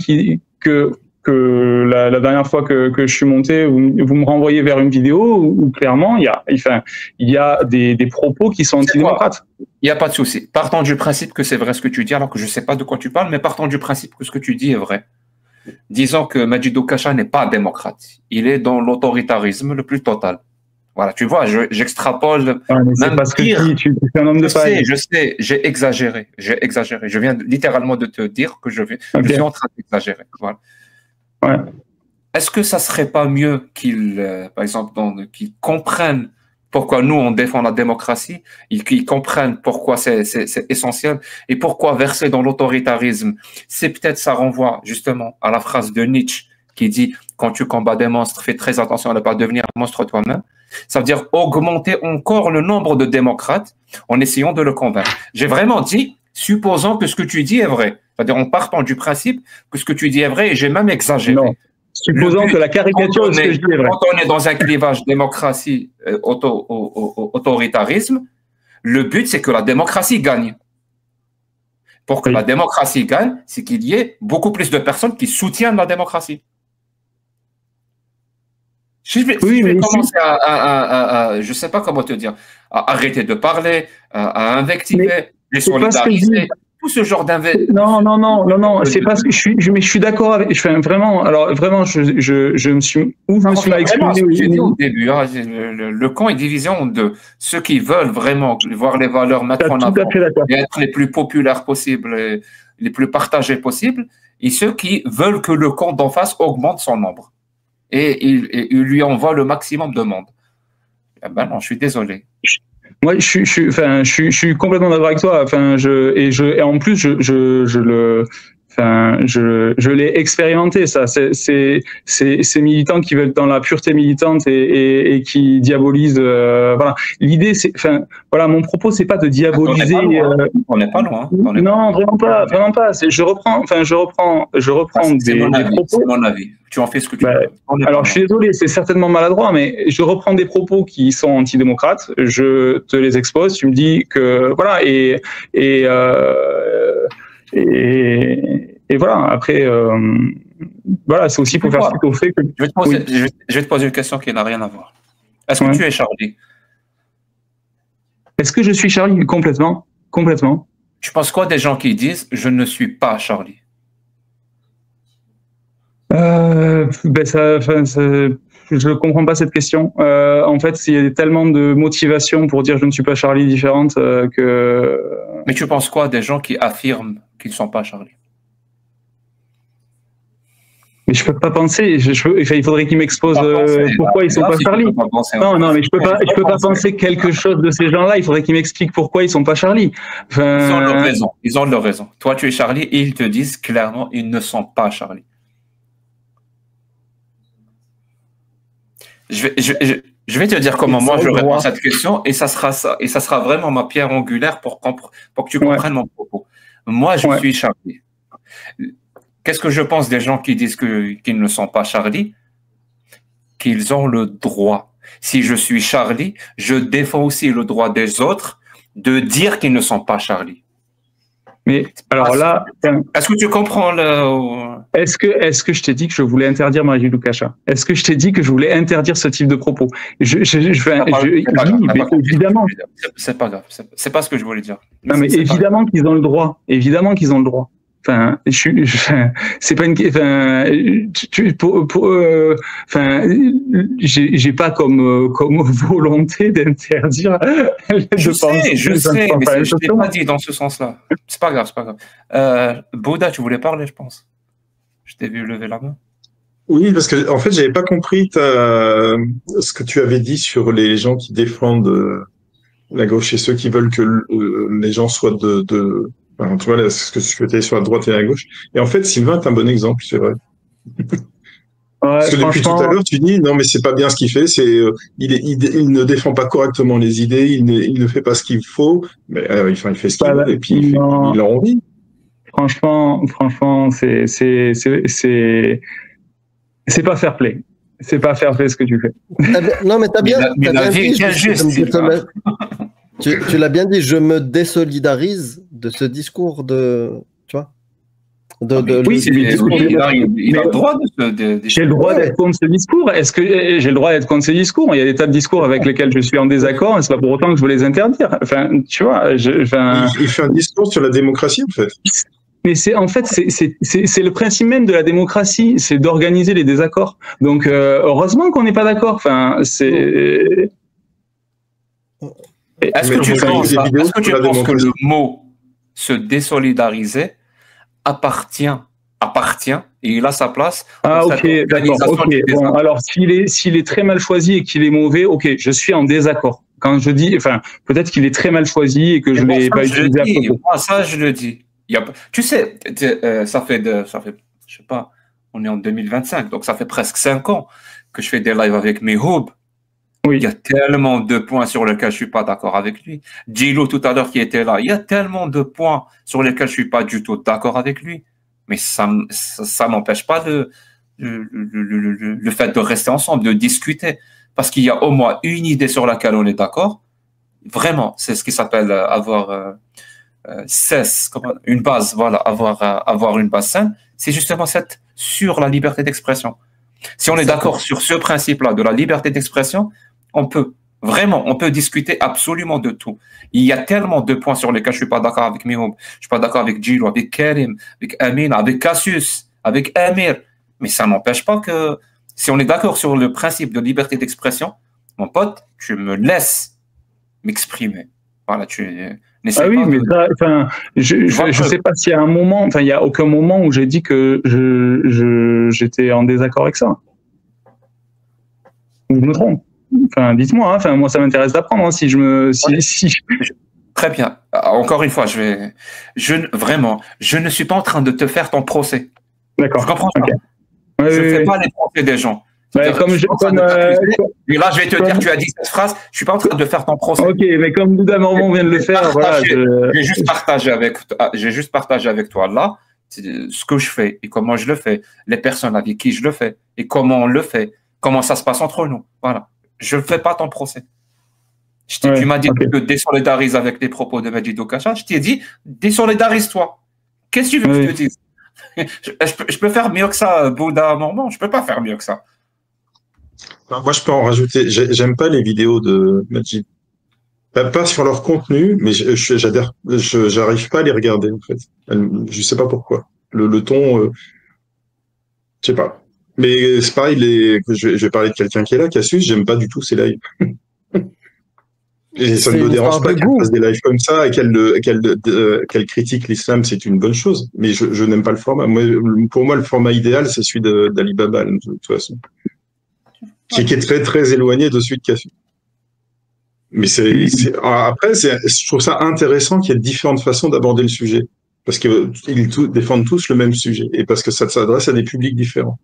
que la dernière fois que je suis monté, vous me renvoyez vers une vidéo où clairement il y a des propos qui sont antidémocrates. Il n'y a pas de souci. Partons du principe que c'est vrai ce que tu dis, alors que je ne sais pas de quoi tu parles, mais partons du principe que ce que tu dis est vrai. Disons que Majidou Kacha n'est pas démocrate. Il est dans l'autoritarisme le plus total. Voilà, tu vois, j'extrapole. C'est parce que tu es un homme de paille. Je sais, j'ai exagéré. Je viens littéralement de te dire que je suis en train d'exagérer. Voilà. Ouais. Est-ce que ça serait pas mieux par exemple, qu'ils comprennent pourquoi nous on défend la démocratie, qu'ils comprennent pourquoi c'est essentiel et pourquoi verser dans l'autoritarisme, c'est peut-être ça renvoie justement à la phrase de Nietzsche qui dit quand tu combats des monstres, fais très attention à ne pas devenir un monstre toi-même. Ça veut dire augmenter encore le nombre de démocrates en essayant de le convaincre. J'ai vraiment dit, supposons que ce que tu dis est vrai. C'est-à-dire en partant du principe que ce que tu dis est vrai et j'ai même exagéré. Non. Supposons que la caricature de ce que je dis est vrai. Quand on est dans un clivage démocratie, autoritarisme, le but c'est que la démocratie gagne. Pour que la démocratie gagne, c'est qu'il y ait beaucoup plus de personnes qui soutiennent la démocratie. Je vais commencer je ne sais pas comment te dire, à arrêter de parler, à invectiver, les solidariser, tout ce genre d'invectives. Non, c'est parce que je suis d'accord avec, vraiment, je me suis mal exprimé. J'ai dit au début, hein, le camp est divisé en deux. Ceux qui veulent vraiment voir les valeurs mettre en avant et être les plus populaires possibles, les plus partagés possibles, et ceux qui veulent que le camp d'en face augmente son nombre. Et il lui envoie le maximum de monde. Eh ben non, je suis désolé. Moi, je suis complètement d'accord avec toi. Et en plus, je l'ai expérimenté, ça. Ces militants qui veulent dans la pureté militante et qui diabolisent. Voilà. L'idée, c'est, mon propos, c'est pas de diaboliser. On n'est pas loin. Non, vraiment pas. Je reprends des propos. C'est mon avis. Tu en fais ce que tu veux. Alors, je suis désolé, c'est certainement maladroit, mais je reprends des propos qui sont antidémocrates. Je te les expose. Tu me dis que voilà et voilà, après, voilà, c'est aussi pour faire suite au fait que... Je vais te poser une question qui n'a rien à voir. Est-ce que tu es Charlie? Est-ce que je suis Charlie? Complètement. Tu penses quoi des gens qui disent « je ne suis pas Charlie » je ne comprends pas cette question. En fait, il y a tellement de motivations pour dire « je ne suis pas Charlie » différentes que... Mais tu penses quoi des gens qui affirment qu'ils ne sont pas Charlie? Mais je peux pas penser. Il faudrait qu'ils m'exposent pourquoi ils sont pas Charlie. Non, mais je peux pas penser quelque chose de ces gens-là. Il faudrait qu'ils m'expliquent pourquoi ils sont pas Charlie. Ils ont leur raison. Toi, tu es Charlie et ils te disent clairement ils ne sont pas Charlie. Je vais te dire comment moi je réponds à cette question et ça sera vraiment ma pierre angulaire pour que tu comprennes mon propos. Moi, je suis Charlie. Qu'est-ce que je pense des gens qui disent qu'ils ne sont pas Charlie? Qu'ils ont le droit. Si je suis Charlie, je défends aussi le droit des autres de dire qu'ils ne sont pas Charlie. Mais alors là, est-ce que tu comprends Est-ce que je t'ai dit que je voulais interdire Majidou Kacha? Est-ce que je t'ai dit que je voulais interdire ce type de propos? Évidemment. C'est pas grave. C'est pas ce que je voulais dire. Non, mais évidemment qu'ils ont le droit. Évidemment qu'ils ont le droit. C'est pas une. J'ai pas comme volonté d'interdire. Je sais, mais je l'ai pas dit dans ce sens-là. C'est pas grave. Bouddha, tu voulais parler, je pense. Je t'ai vu lever la main. Oui, parce que en fait, j'avais pas compris ce que tu avais dit sur les gens qui défendent la gauche et ceux qui veulent que les gens soient enfin, tu vois, ce que tu es sur la droite et la gauche. Et en fait, Sylvain est un bon exemple, c'est vrai. Parce que depuis tout à l'heure, tu dis non, mais c'est pas bien ce qu'il fait. Il ne défend pas correctement les idées. Il ne fait pas ce qu'il faut. Mais il fait ce qu'il veut et puis il a envie. Franchement, c'est pas fair play. C'est pas fair play ce que tu fais. Non, mais t'as bien. Tu l'as bien dit, je me désolidarise de ce discours de. Tu vois? Oui, c'est le discours. Il a le droit j'ai le droit d'être contre ce discours. Est-ce que j'ai le droit d'être contre ce discours? Il y a des tas de discours avec lesquels je suis en désaccord, et c'est pas pour autant que je veux les interdire. Enfin, tu vois, il fait un discours sur la démocratie, en fait. Mais c'est le principe même de la démocratie, c'est d'organiser les désaccords. Donc heureusement qu'on n'est pas d'accord. Enfin, c'est. Est-ce que tu penses que le mot se désolidariser appartient et il a sa place. Ah ok, d'accord. Okay. Bon, alors s'il est très mal choisi et qu'il est mauvais, ok, je suis en désaccord. Quand je dis, enfin, peut-être qu'il est très mal choisi et que je l'ai pas utilisé à propos. Moi, ça je le dis. Tu sais, ça fait, je sais pas, on est en 2025, donc ça fait presque 5 ans que je fais des lives avec Mehoub. Oui. Il y a tellement de points sur lesquels je suis pas d'accord avec lui. Djilo tout à l'heure qui était là, il y a tellement de points sur lesquels je suis pas du tout d'accord avec lui. Mais ça n'empêche pas le fait de rester ensemble, de discuter. Parce qu'il y a au moins une idée sur laquelle on est d'accord. Vraiment, c'est ce qui s'appelle avoir une base, voilà, avoir une base saine. C'est justement sur la liberté d'expression. Si on est d'accord sur ce principe-là de la liberté d'expression, on peut discuter absolument de tout. Il y a tellement de points sur lesquels je suis pas d'accord avec Mehoub, je suis pas d'accord avec Djilo, avec Karim, avec Amina, avec Cassius, avec Amir. Mais ça n'empêche pas que si on est d'accord sur le principe de liberté d'expression, mon pote, tu me laisses m'exprimer. Voilà, ah oui, mais ça, enfin, je sais pas s'il y a un moment, enfin, il y a aucun moment où j'ai dit que j'étais en désaccord avec ça. Ou je me trompe. Enfin, dites-moi, hein, enfin, moi, ça m'intéresse d'apprendre, hein, Très bien. Encore une fois, je ne suis pas en train de te faire ton procès. D'accord. Je comprends pas. Okay. Je ne fais pas les procès des gens. Et là, je vais te dire, tu as dit cette phrase, je suis pas en train de faire ton procès. Ok, mais comme Bouddha Mormon vient de le faire, voilà. J'ai juste partagé avec toi là ce que je fais et comment je le fais, les personnes avec qui je le fais et comment on le fait, comment ça se passe entre nous. Voilà. Je ne fais pas ton procès. Tu m'as dit de désolidariser avec les propos de Majid Okacha. Je t'ai dit, désolidarise-toi. Qu'est-ce que tu veux que je te dise? Je peux faire mieux que ça, Bouddha Mormon. Je ne peux pas faire mieux que ça. Moi, je peux en rajouter. J'aime pas les vidéos de Majid. Pas sur leur contenu, mais j'arrive pas à les regarder, en fait. Je sais pas pourquoi. Le ton, je sais pas. Mais c'est pareil, je vais parler de quelqu'un qui est là, Cassius, j'aime pas du tout ses lives. Et ça ne me dérange pas qu'elle fasse des lives comme ça et qu'elle critique l'islam, c'est une bonne chose. Mais je n'aime pas le format. Pour moi, le format idéal, c'est celui d'Ali Baba, de toute façon. Qui est très, très éloigné de celui de Cassius. Mais après, je trouve ça intéressant qu'il y ait différentes façons d'aborder le sujet. Parce qu'ils défendent tous le même sujet. Et parce que ça s'adresse à des publics différents.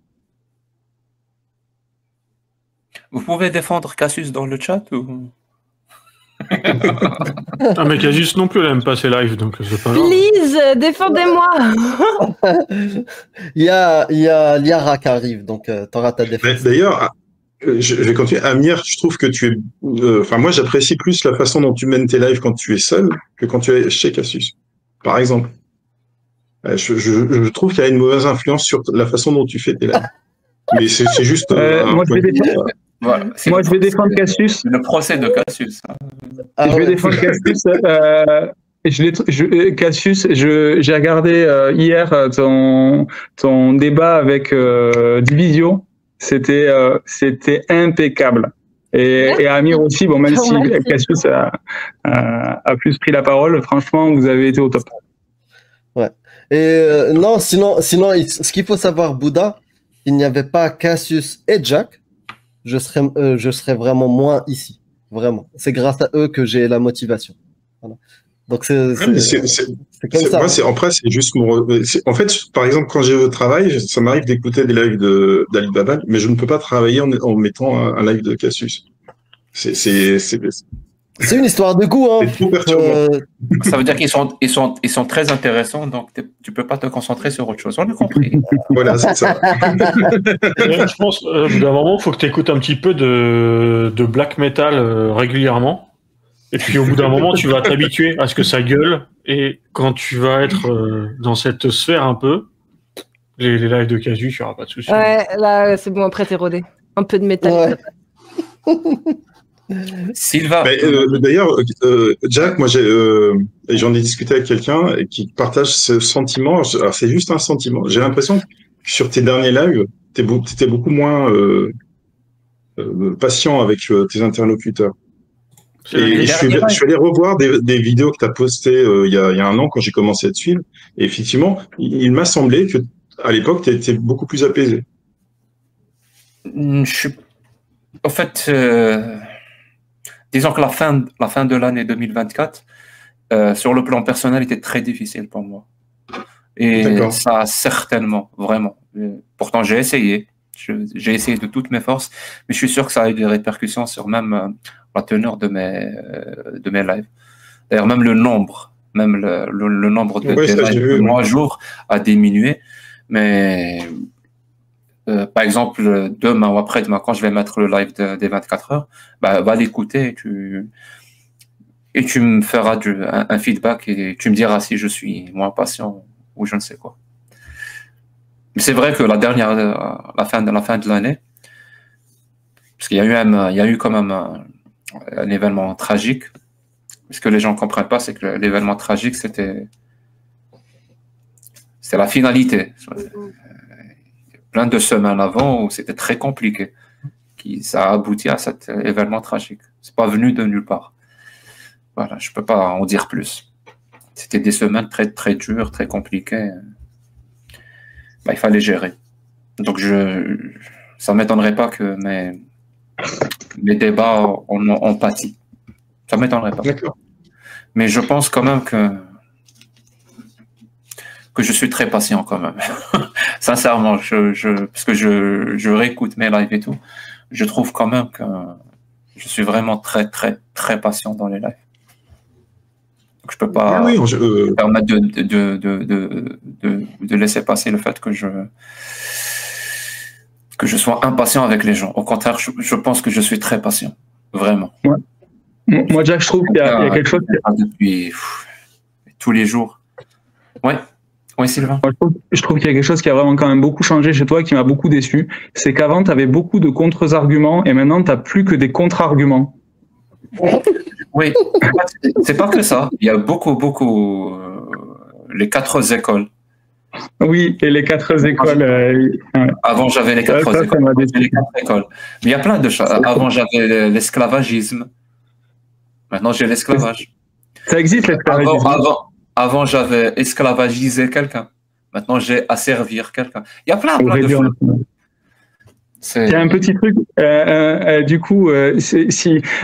Vous pouvez défendre Cassius dans le chat ou... Ah, mais Cassius non plus, elle aime pas ses lives, donc c'est pas grave. Please, défendez-moi. Il y a Liara qui arrive, donc t'auras ta défense. D'ailleurs, je vais continuer. Amir, je trouve que tu es... Enfin, moi, j'apprécie plus la façon dont tu mènes tes lives quand tu es seul que quand tu es chez Cassius, par exemple. Je trouve qu'il y a une mauvaise influence sur la façon dont tu fais tes lives. Mais c'est juste... moi, je vais défendre Cassius. Le procès de Cassius. Je vais défendre Cassius. Cassius, j'ai regardé hier ton débat avec Division. C'était impeccable. Et Amir aussi, bon, même si Cassius a plus pris la parole, franchement, vous avez été au top. Ouais. Et non, sinon, ce qu'il faut savoir, Bouddha, il n'y avait pas Cassius et Jack, je serais vraiment moins ici. Vraiment. C'est grâce à eux que j'ai la motivation. Voilà. Donc c'est comme ça. Moi, après, c'est juste en fait, par exemple, quand j'ai au travail, ça m'arrive d'écouter des lives d'Ali Baba, mais je ne peux pas travailler en mettant un live de Cassius. C'est une histoire de goût, hein. C'est trop perturbant. Ça veut dire qu'ils sont très intéressants, donc tu peux pas te concentrer sur autre chose. On a compris. Voilà, c'est ça. Je pense, au bout d'un moment, il faut que tu écoutes un petit peu de black metal régulièrement. Et puis au bout d'un moment, tu vas t'habituer à ce que ça gueule. Et quand tu vas être dans cette sphère un peu, Les lives de Casu, il n'y aura pas de souci. Ouais, là, c'est bon, après, t'es rodé. Un peu de métal. Ouais. Sylvain. D'ailleurs, Jack, moi, j'en ai discuté avec quelqu'un qui partage ce sentiment. Alors, c'est juste un sentiment. J'ai l'impression que sur tes derniers lives, t'étais beaucoup moins patient avec tes interlocuteurs. Et je suis allé revoir des vidéos que tu as postées il y a un an quand j'ai commencé à te suivre. Et effectivement, il m'a semblé que à l'époque, tu étais beaucoup plus apaisé. En fait, disons que la fin de l'année 2024, sur le plan personnel, était très difficile pour moi. Et ça, certainement, vraiment. Pourtant, j'ai essayé. J'ai essayé de toutes mes forces, mais je suis sûr que ça a eu des répercussions sur même la teneur de mes lives. D'ailleurs, même le nombre de lives de mois jour a diminué. Mais par exemple, demain ou après-demain, quand je vais mettre le live des 24 heures, va l'écouter et tu me feras un feedback et tu me diras si je suis moins patient ou je ne sais quoi. Mais c'est vrai que la fin de l'année, parce qu'il y a eu quand même un événement tragique. Ce que les gens ne comprennent pas, c'est que l'événement tragique, c'est la finalité. Plein de semaines avant où c'était très compliqué, ça a abouti à cet événement tragique. C'est pas venu de nulle part. Voilà, je peux pas en dire plus. C'était des semaines très très dures, très compliquées. Il fallait gérer. Donc ça m'étonnerait pas que mes débats ont pâti. Ça m'étonnerait pas. D'accord. Mais je pense quand même que je suis très patient quand même. Sincèrement, parce que je réécoute mes lives et tout, je trouve quand même que je suis vraiment très, très, très patient dans les lives. Donc, je peux pas me permettre de laisser passer le fait que je sois impatient avec les gens. Au contraire, je pense que je suis très patient. Vraiment. Ouais. Moi, Jack, je trouve qu'il y a quelque chose... Depuis tous les jours. Ouais. Oui, Sylvain. Je trouve qu'il y a quelque chose qui a vraiment quand même beaucoup changé chez toi, qui m'a beaucoup déçu. C'est qu'avant, tu avais beaucoup de contre-arguments et maintenant, tu n'as plus que des contre-arguments. Oui, c'est pas que ça. Il y a beaucoup, les 4 écoles. Oui, et les 4 écoles. Avant, j'avais les 4 écoles. Mais il y a plein de choses. Avant, j'avais l'esclavagisme. Maintenant, j'ai l'esclavage. Ça existe, l'esclavagisme. Avant, j'avais esclavagisé quelqu'un. Maintenant, j'ai asservir quelqu'un. Il y a plein de choses. Il y a un petit truc. Du coup,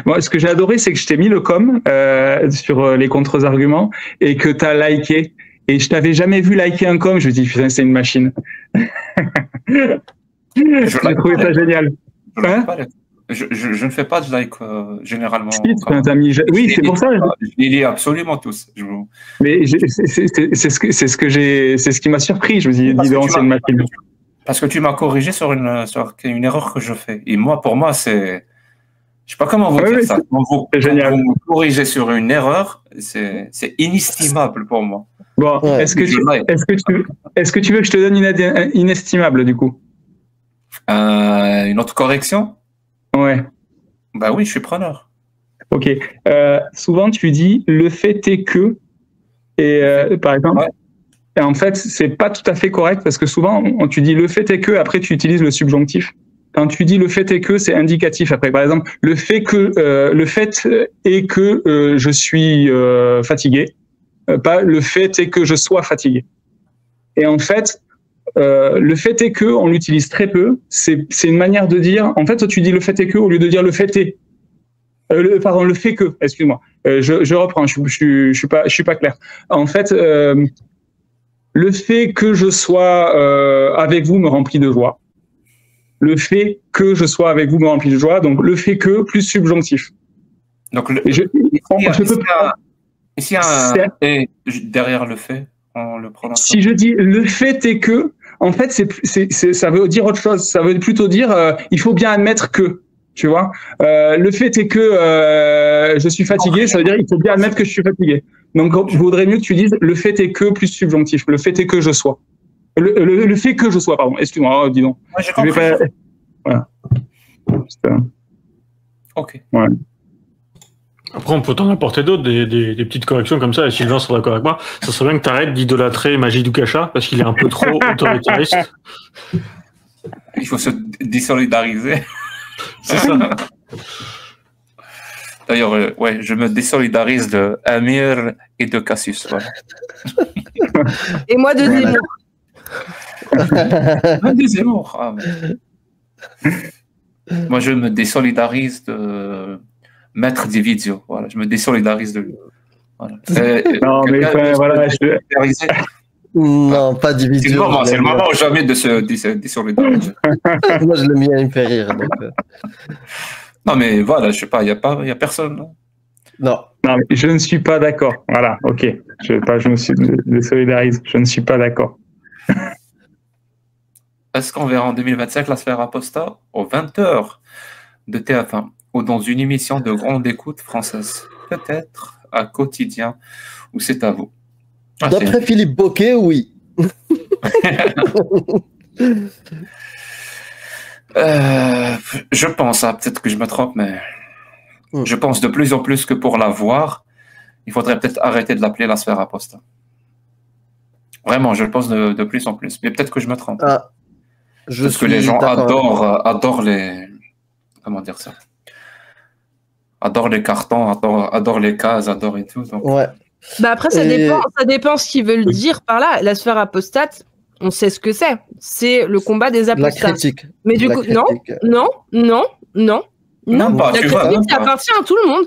moi, ce que j'ai adoré, c'est que je t'ai mis le com sur les contre-arguments et que tu as liké. Et je t'avais jamais vu liker un com. Je me dis, putain, c'est une machine. J'ai trouvé ça génial. Je ne fais pas de like généralement. Oui, c'est pour ça. Je les lis absolument tous. Mais c'est ce qui m'a surpris. Je me dis, dis donc, c'est une machine. Parce que tu m'as corrigé sur une erreur que je fais. Et pour moi, c'est. Je sais pas comment vous dire ça. Quand vous me corrigez sur une erreur, c'est inestimable pour moi. Bon, est-ce que tu veux que je te donne une inestimable du coup? Une autre correction? Ouais. Bah oui, je suis preneur. Ok. Souvent, tu dis le fait est que, et par exemple, et en fait, c'est pas tout à fait correct parce que souvent, tu dis le fait est que, après tu utilises le subjonctif. Quand tu dis le fait est que, c'est indicatif. Après, par exemple, le fait est que je suis fatigué, pas le fait est que je sois fatigué. Et en fait, le fait est que, on l'utilise très peu. C'est une manière de dire. En fait, toi, tu dis le fait est que au lieu de dire le fait est. Pardon, le fait que. Excuse-moi. Je reprends. Je suis pas clair. En fait, le fait que je sois avec vous me remplit de joie. Le fait que je sois avec vous me remplit de joie. Donc, le fait que plus subjonctif. Donc, ici, et derrière le fait. Si je dis le fait est que, en fait, ça veut dire autre chose. Ça veut plutôt dire il faut bien admettre que, tu vois. Le fait est que je suis fatigué, ça veut dire il faut bien admettre que je suis fatigué. Donc, il vaudrait mieux que tu dises le fait est que plus subjonctif. Le fait est que je sois. Le fait que je sois, pardon, excuse-moi, dis donc. Ouais, j'ai compris. Voilà. Ok. Ouais. Après, on peut t'en apporter d'autres, des petites corrections comme ça, et Sylvain sera d'accord avec moi. Ça serait bien que tu arrêtes d'idolâtrer Majid Oukhacha, parce qu'il est un peu trop autoritariste. Il faut se désolidariser. C'est ça. D'ailleurs, ouais, je me désolidarise de Amir et de Cassius. Voilà. Et moi de Zemmour. Des Zemmour. Ah, moi, je me désolidarise de Maître Dividio. Voilà, je me désolidarise de lui. Voilà. Non, mais voilà, Non, pas Dividio. C'est le moment jamais de se désolidariser. Moi, je l'ai mis à me faire rire. Donc... Non, mais voilà, je sais pas, il y a personne. Non. Non, mais je ne suis pas d'accord. Voilà, ok. Je me suis désolidarise. Je ne suis pas d'accord. Est-ce qu'on verra en 2025 la sphère Apostat aux 20h de TF1 ou dans une émission de grande écoute française? Peut-être à quotidien, ou c'est à vous. D'après Philippe Boquet, oui. Je pense, peut-être que je me trompe, mais je pense de plus en plus que pour la voir, il faudrait peut-être arrêter de l'appeler la sphère Apostat. Vraiment, je le pense de plus en plus. Mais peut-être que je me trompe. Parce que les gens adorent les... Comment dire ça? Adorent les cartons, adorent les cases, adorent et tout. Donc... Ouais. Bah après, ça dépend ce qu'ils veulent dire par là. La sphère apostate, on sait ce que c'est. C'est le combat des apostats. La critique. Mais du coup, non. Pas, la critique, ça appartient à tout le monde.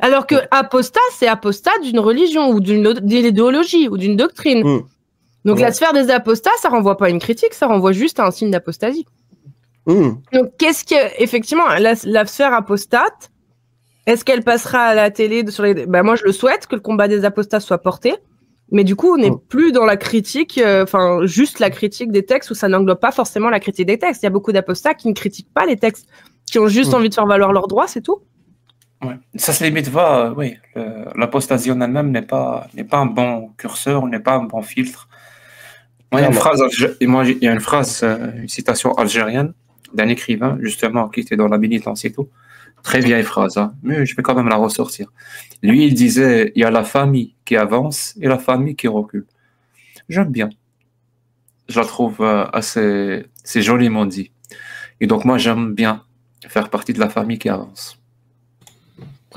Alors que apostat, c'est apostat d'une religion ou d'une idéologie ou d'une doctrine. Donc la sphère des apostats, ça renvoie pas à une critique, ça renvoie juste à un signe d'apostasie. Donc qu'est-ce que, effectivement, la sphère apostate, est-ce qu'elle passera à la télé sur les... Bah, moi, je le souhaite, que le combat des apostats soit porté. Mais du coup, on n'est plus dans la critique, juste la critique des textes, où ça n'englobe pas forcément la critique des textes. Il y a beaucoup d'apostats qui ne critiquent pas les textes, qui ont juste envie de faire valoir leurs droits, c'est tout. Ouais. Ça se limite, oui. L'apostasie en elle-même n'est pas un bon curseur, n'est pas un bon filtre. Moi, il y a une phrase, une citation algérienne d'un écrivain, justement, qui était dans la militance et tout. Très vieille phrase, hein, mais je vais quand même la ressortir. Lui, il disait, il y a la famille qui avance et la famille qui recule. J'aime bien. Je la trouve assez joliment dit. Et donc, moi, j'aime bien faire partie de la famille qui avance.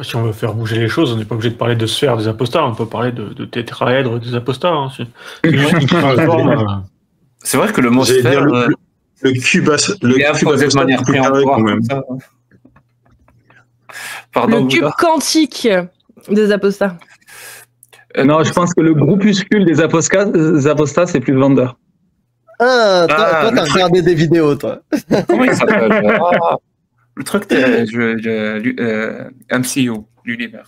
Si on veut faire bouger les choses, on n'est pas obligé de parler de sphère des apostats, on peut parler de tétraèdre des apostats. Hein. C'est vrai que le mot sphère... Le cube de manière péremptoire, comme ça. Pardon, le cube quantique des apostats. Non, je pense que le groupuscule des apostats, c'est plus vendeur. Toi, t'as regardé des vidéos, toi. Comment il s'appelle? Le truc MCU, l'univers.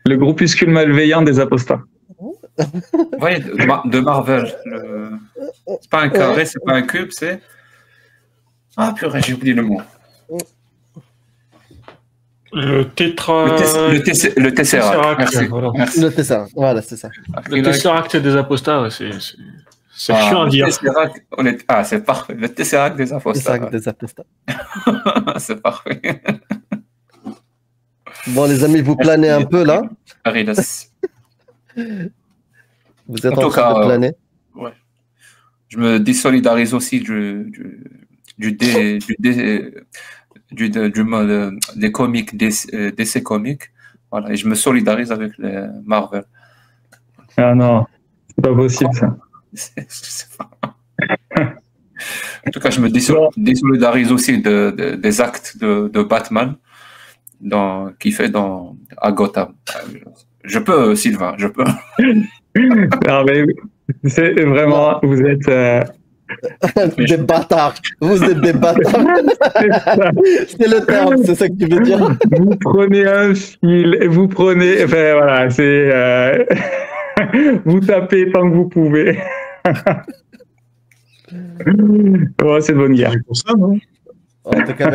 Le groupuscule malveillant des apostats. Oui, de Marvel. C'est pas un carré, c'est pas un cube, c'est... Ah purée, j'ai oublié le mot. Le Tesseract. Merci. Voilà. Merci. Le Tesseract, voilà, c'est ça. Le Tesseract des apostats, ouais, c'est chiant à dire. C'est parfait. Le Tesseract des apostats. C'est parfait. Bon, les amis, vous planez un peu, là? Vous êtes en train de planer? Ouais. Je me désolidarise aussi des comics, DC Comics. Voilà, et je me solidarise avec les Marvel. Ah non, c'est pas possible ça. En tout cas, je me désolidarise aussi des actes de Batman qui fait à Gotham. Je peux, Sylvain, je peux. Non, mais c'est vraiment, vous êtes... Des bâtards. Vous êtes des bâtards. C'est le terme, c'est ça que tu veux dire. Vous prenez un fil, enfin voilà, c'est... vous tapez tant que vous pouvez. Oh, c'est de bonne guerre. Pour ça, non? En tout cas,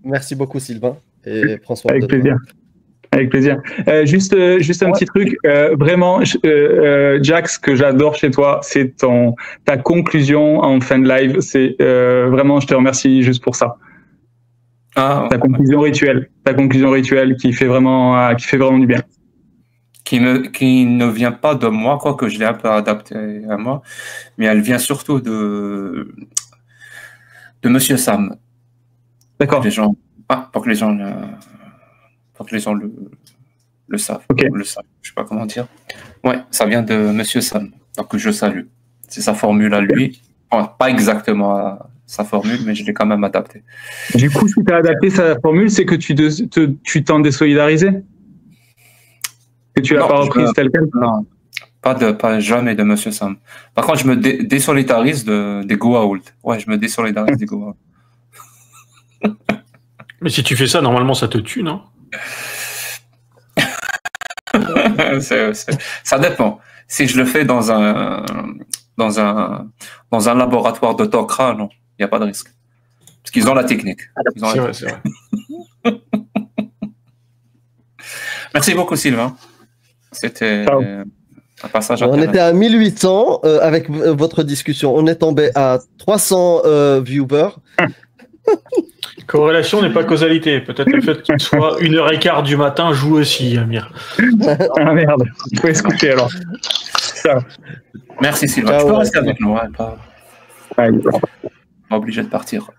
merci beaucoup Sylvain. Et prends soin de toi. Avec plaisir. Avec plaisir. Juste un petit truc. Vraiment, Jack, ce que j'adore chez toi, c'est ta conclusion en fin de live. C'est vraiment, je te remercie juste pour ça. Ta conclusion rituelle qui fait vraiment du bien. Qui ne vient pas de moi, quoique je l'ai un peu adapté à moi, mais elle vient surtout de Monsieur Sam. D'accord. Pour que les gens le savent. Okay. Le savent. Je sais pas comment dire. Ouais, ça vient de Monsieur Sam. Donc je salue. C'est sa formule à lui. Enfin, pas exactement sa formule, mais je l'ai quand même adapté. Du coup, si tu as adapté sa formule, c'est que tu t'en désolidarisé? Que tu l'as pas reprise telle quelle? Non, pas jamais de Monsieur Sam. Par contre, je me désolidarise des Goa'uld. Ouais, je me désolidarise des Goa'uld. Mais si tu fais ça, normalement, ça te tue, non? Ça dépend. Si je le fais dans un laboratoire de Tok'ra, non, il n'y a pas de risque. Parce qu'ils ont la technique. C'est vrai. Merci beaucoup, Sylvain. C'était un passage intéressant. On était à 1800 avec votre discussion. On est tombé à 300 viewers. Corrélation n'est pas causalité. Peut-être le fait qu'il soit 1h15 du matin joue aussi, Amir. Ah merde, il faut escouter alors. Merci Sylvain. Tu peux rester avec nous. Pas obligé de partir.